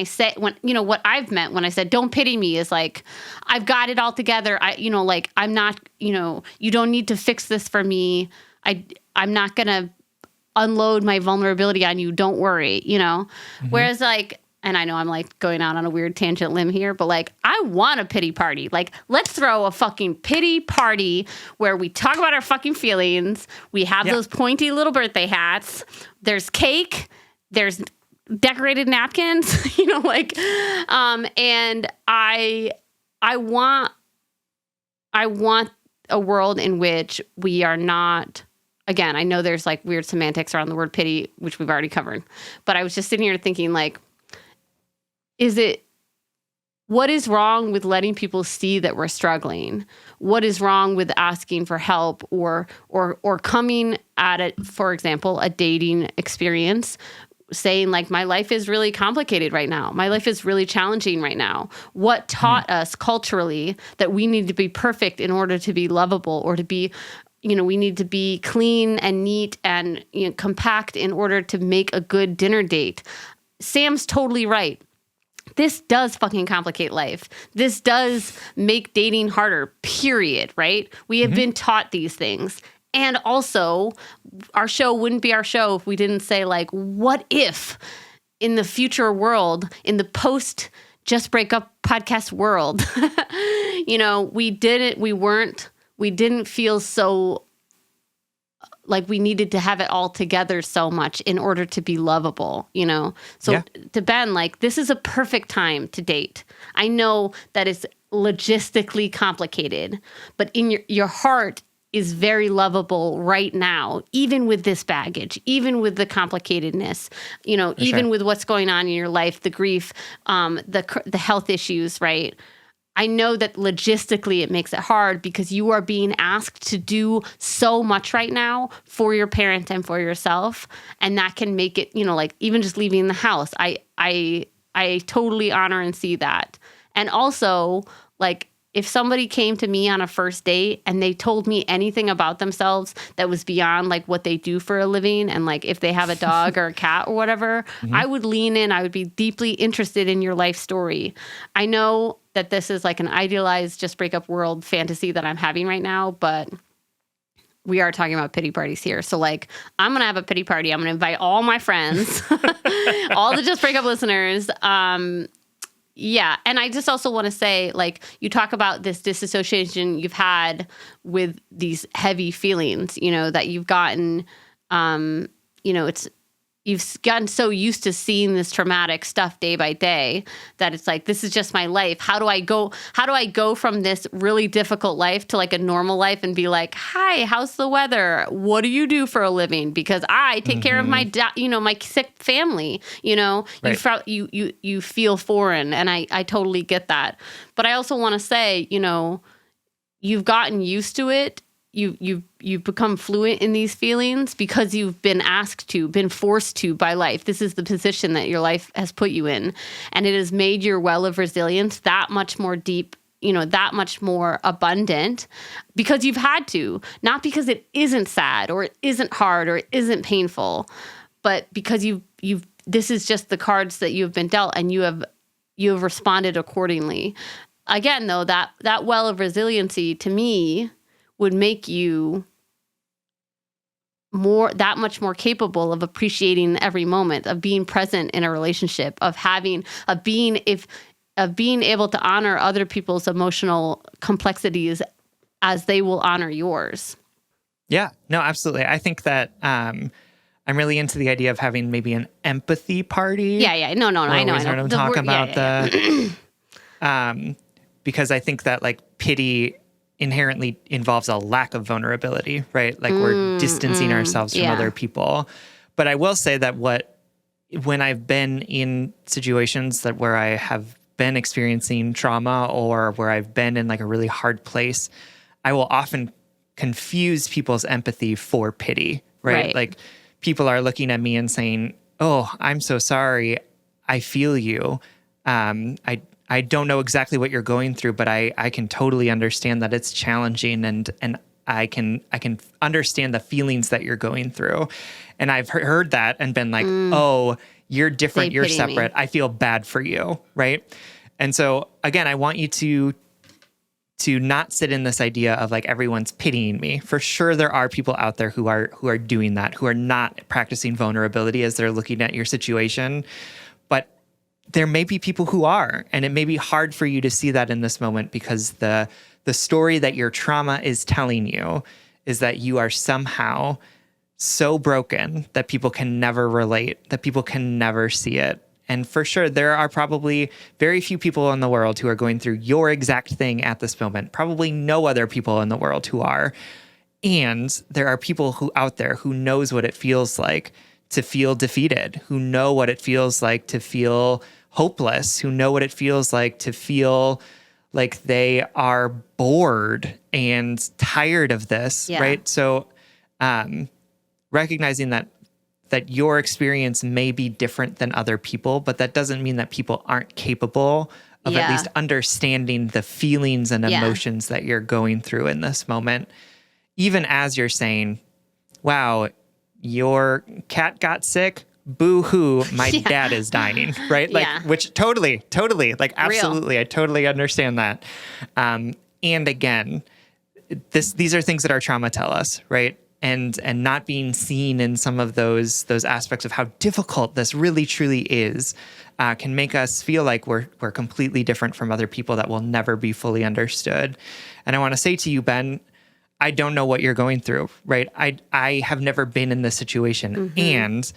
you know, what I've meant when I said, don't pity me, is like, I've got it all together. I'm not, you know, you don't need to fix this for me. I'm not going to unload my vulnerability on you. Don't worry, you know? Whereas like, and I know I'm like going out on a weird tangent limb here, but like, I want a pity party. Like, let's throw a fucking pity party where we talk about our fucking feelings. We have those pointy little birthday hats. There's cake. There's decorated napkins, you know, like, and I want a world in which we are not, again, I know there's like weird semantics around the word pity, which we've already covered, but I was just sitting here thinking like, what is wrong with letting people see that we're struggling? What is wrong with asking for help or coming at it, for example, a dating experience, saying like, my life is really complicated right now. My life is really challenging right now. What taught us culturally that we need to be perfect in order to be lovable, or to be, you know, we need to be clean and neat and, you know, compact in order to make a good dinner date? Sam's totally right. This does fucking complicate life. This does make dating harder, period, right? We have been taught these things. And also, our show wouldn't be our show if we didn't say, like, what if in the future world, in the post Just Break Up podcast world. We didn't feel so like we needed to have it all together so much in order to be lovable, So to Ben, like, this is a perfect time to date. I know that it's logistically complicated, but in your heart is very lovable right now, even with this baggage, even with the complicatedness, even with what's going on in your life, the grief, the health issues, right? I know that logistically it makes it hard because you are being asked to do so much right now for your parent and for yourself. And that can make it, like even just leaving the house. I totally honor and see that. And also, like, if somebody came to me on a first date and they told me anything about themselves that was beyond like what they do for a living, and like if they have a dog or a cat or whatever, I would lean in. I would be deeply interested in your life story. I know that this is like an idealized Just Break Up world fantasy that I'm having right now, but we are talking about pity parties here. So like, I'm going to have a pity party. I'm going to invite all my friends, all the Just Break Up listeners. Yeah. And I just also want to say, like, you talk about this disassociation you've had with these heavy feelings, that you've gotten, you've gotten so used to seeing this traumatic stuff day by day that it's like, this is just my life. How do I go from this really difficult life to like a normal life and be like, hi, how's the weather? What do you do for a living? Because I take care of my, my sick family, Right. you feel foreign. And I totally get that. But I also want to say, you've gotten used to it. You've become fluent in these feelings because you've been been forced to by life. This is the position that your life has put you in. And it has made your well of resilience that much more deep, that much more abundant because you've had to, not because it isn't sad or it isn't hard or it isn't painful, but because this is just the cards that you've been dealt and you have responded accordingly. Again, though, that well of resiliency to me would make you that much more capable of appreciating every moment, of being present in a relationship, of being able to honor other people's emotional complexities as they will honor yours. Yeah, no, absolutely. I think that I'm really into the idea of having maybe an empathy party. Yeah. No. I know. Sort of talk about because I think that like pity inherently involves a lack of vulnerability, right? Like we're distancing ourselves from other people. But I will say that when I've been in situations where I have been experiencing trauma or where I've been in like a really hard place, I will often confuse people's empathy for pity, right? Like people are looking at me and saying, "Oh, I'm so sorry. I feel you. I don't know exactly what you're going through, but I can totally understand that it's challenging and I can understand the feelings that you're going through." And I've heard that and been like, "Oh, you're different, you're separate. I feel bad for you," right? And so again, I want you to not sit in this idea of like everyone's pitying me. For sure there are people out there who are doing that, who are not practicing vulnerability as they're looking at your situation. But there may be people who are, and it may be hard for you to see that in this moment because the story that your trauma is telling you is that you are somehow so broken that people can never relate, that people can never see it. And for sure, there are probably very few people in the world who are going through your exact thing at this moment, probably no other people in the world who are. And there are people out there who knows what it feels like to feel defeated, who know what it feels like to feel hopeless, who know what it feels like to feel like they are bored and tired of this, right? So recognizing that your experience may be different than other people, but that doesn't mean that people aren't capable of at least understanding the feelings and emotions that you're going through in this moment. Even as you're saying, wow, your cat got sick, boo-hoo, my dad is dying, right? Like, which totally, like, absolutely, real. I totally understand that. And again, these are things that our trauma tell us, right? and not being seen in some of those aspects of how difficult this really truly is can make us feel like we're completely different from other people that will never be fully understood. And I want to say to you, Ben, I don't know what you're going through, right? I have never been in this situation. And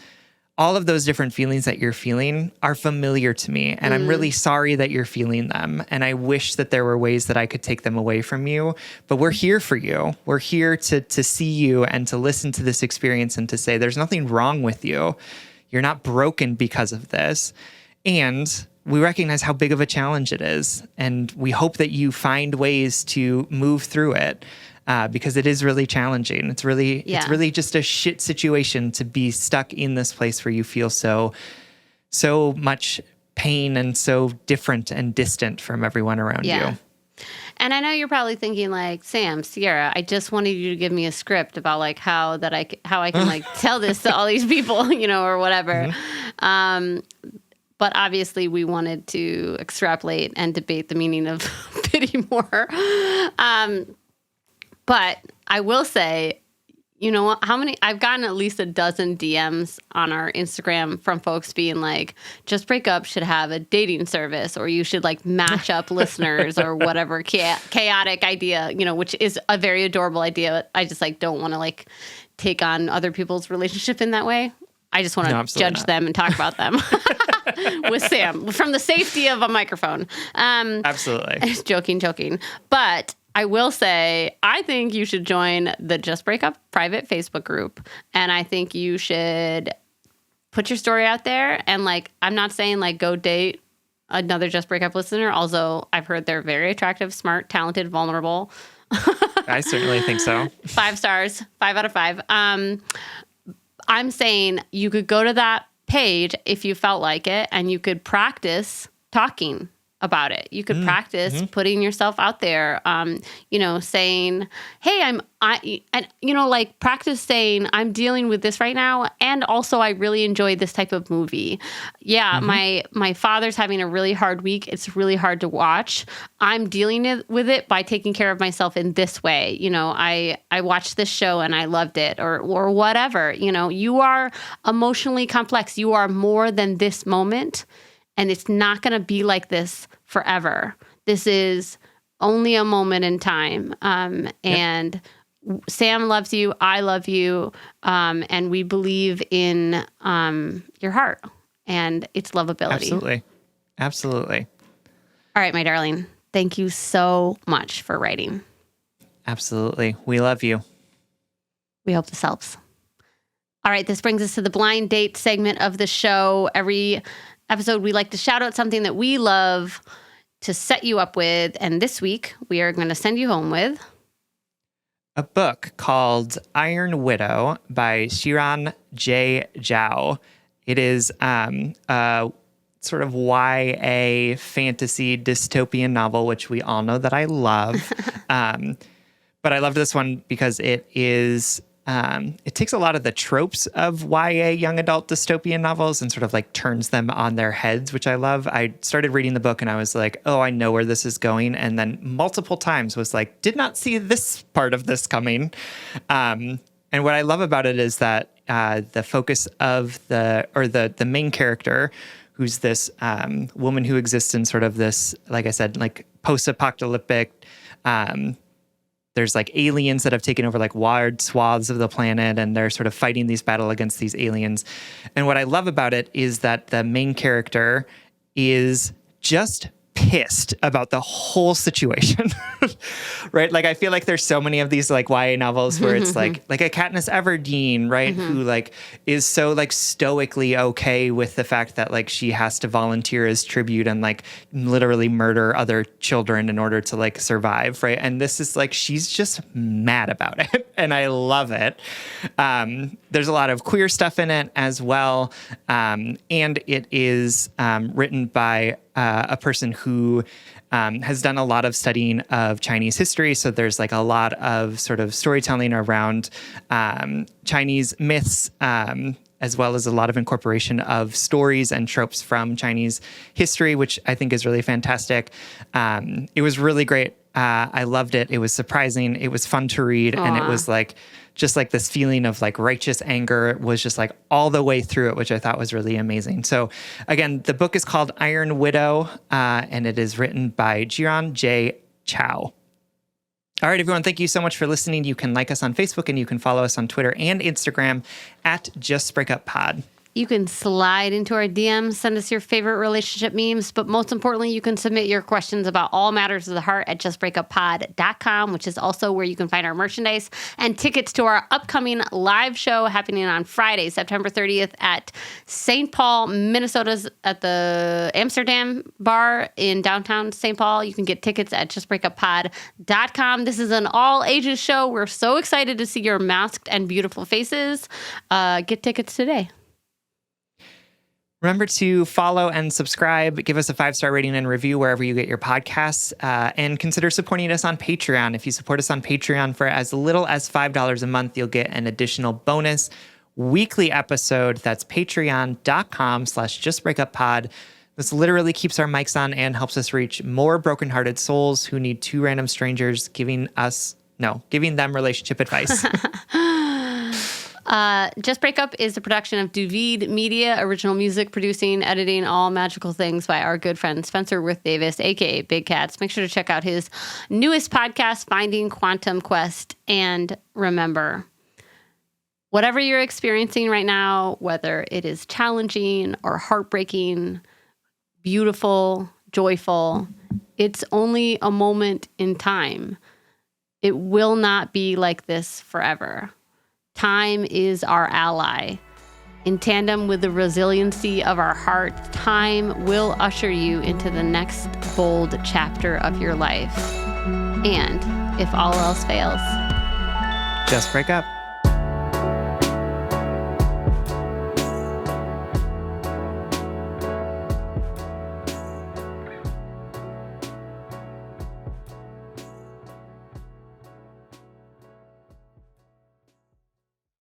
all of those different feelings that you're feeling are familiar to me. And I'm really sorry that you're feeling them. And I wish that there were ways that I could take them away from you. But we're here for you. We're here to see you and to listen to this experience and to say there's nothing wrong with you. You're not broken because of this. And we recognize how big of a challenge it is. And we hope that you find ways to move through it. Because it is really challenging. It's really just a shit situation to be stuck in this place where you feel so much pain and so different and distant from everyone around you. And I know you're probably thinking like, Sam, Sierra, I just wanted you to give me a script about like how I can like tell this to all these people, or whatever. But obviously we wanted to extrapolate and debate the meaning of pity more. But I will say, I've gotten at least a dozen DMs on our Instagram from folks being like, Just Break Up should have a dating service, or you should like match up listeners or whatever chaotic idea, which is a very adorable idea. I just like don't want to like take on other people's relationship in that way. I just want to judge them and talk about them with Sam from the safety of a microphone. Absolutely. Joking. But I will say, I think you should join the Just Break Up private Facebook group. And I think you should put your story out there. And like, I'm not saying like go date another Just Break Up listener. Although I've heard they're very attractive, smart, talented, vulnerable. I certainly think so. 5 stars, 5 out of 5. I'm saying you could go to that page if you felt like it, and you could practice talking about it. You could practice putting yourself out there, saying, hey, practice saying, I'm dealing with this right now. And also I really enjoyed this type of movie. Yeah. My father's having a really hard week. It's really hard to watch. I'm dealing with it by taking care of myself in this way. I watched this show and I loved it, or whatever. You are emotionally complex. You are more than this moment. And it's not going to be like this forever. This is only a moment in time. And Sam loves you. I love you. And we believe in your heart and its lovability. Absolutely. All right, my darling. Thank you so much for writing. Absolutely. We love you. We hope this helps. All right, this brings us to the blind date segment of the show. Every episode, we like to shout out something that we love to set you up with. And this week, we are going to send you home with a book called Iron Widow by Xiran J. Zhao. It is a sort of YA fantasy dystopian novel, which we all know that I love. But I love this one because it is... it takes a lot of the tropes of YA young adult dystopian novels and sort of like turns them on their heads, which I love. I started reading the book and I was like, oh, I know where this is going. And then multiple times was like, did not see this part of this coming. And what I love about it is that the focus of the main character, who's this woman who exists in sort of this, like I said, like post-apocalyptic, there's like aliens that have taken over like wide swaths of the planet, and they're sort of fighting these battle against these aliens. And what I love about it is that the main character is just pissed about the whole situation, right? Like, I feel like there's so many of these like YA novels where it's like a Katniss Everdeen, right? Who like is so like stoically okay with the fact that like she has to volunteer as tribute and like literally murder other children in order to like survive, right? And this is like, she's just mad about it. And I love it. There's a lot of queer stuff in it as well. And it is written by a person who has done a lot of studying of Chinese history. So there's like a lot of sort of storytelling around Chinese myths, as well as a lot of incorporation of stories and tropes from Chinese history, which I think is really fantastic. It was really great I loved it. It was surprising. It was fun to read. Aww. And it was like, just like this feeling of like righteous anger was just like all the way through it, which I thought was really amazing. So again, the book is called Iron Widow, and it is written by Xiran J. Zhao. All right, everyone, thank you so much for listening. You can like us on Facebook and you can follow us on Twitter and Instagram at Just Break Up Pod. You can slide into our DMs, send us your favorite relationship memes, but most importantly, you can submit your questions about all matters of the heart at justbreakuppod.com, which is also where you can find our merchandise and tickets to our upcoming live show happening on Friday, September 30th at St. Paul, Minnesota's at the Amsterdam Bar in downtown St. Paul. You can get tickets at justbreakuppod.com. This is an all ages show. We're so excited to see your masked and beautiful faces. Get tickets today. Remember to follow and subscribe, give us a 5-star rating and review wherever you get your podcasts, and consider supporting us on Patreon. If you support us on Patreon for as little as $5 a month, you'll get an additional bonus weekly episode. That's patreon.com/justbreakuppod. This literally keeps our mics on and helps us reach more brokenhearted souls who need two random strangers giving them relationship advice. Just Break Up is a production of Duvid Media, original music, producing, editing, all magical things by our good friend Spencer Wirth-Davis, aka Big Cats. Make sure to check out his newest podcast, Finding Quantum Quest. And remember, whatever you're experiencing right now, whether it is challenging or heartbreaking, beautiful, joyful, it's only a moment in time. It will not be like this forever. Time is our ally. In tandem with the resiliency of our heart, time will usher you into the next bold chapter of your life. And if all else fails, just break up.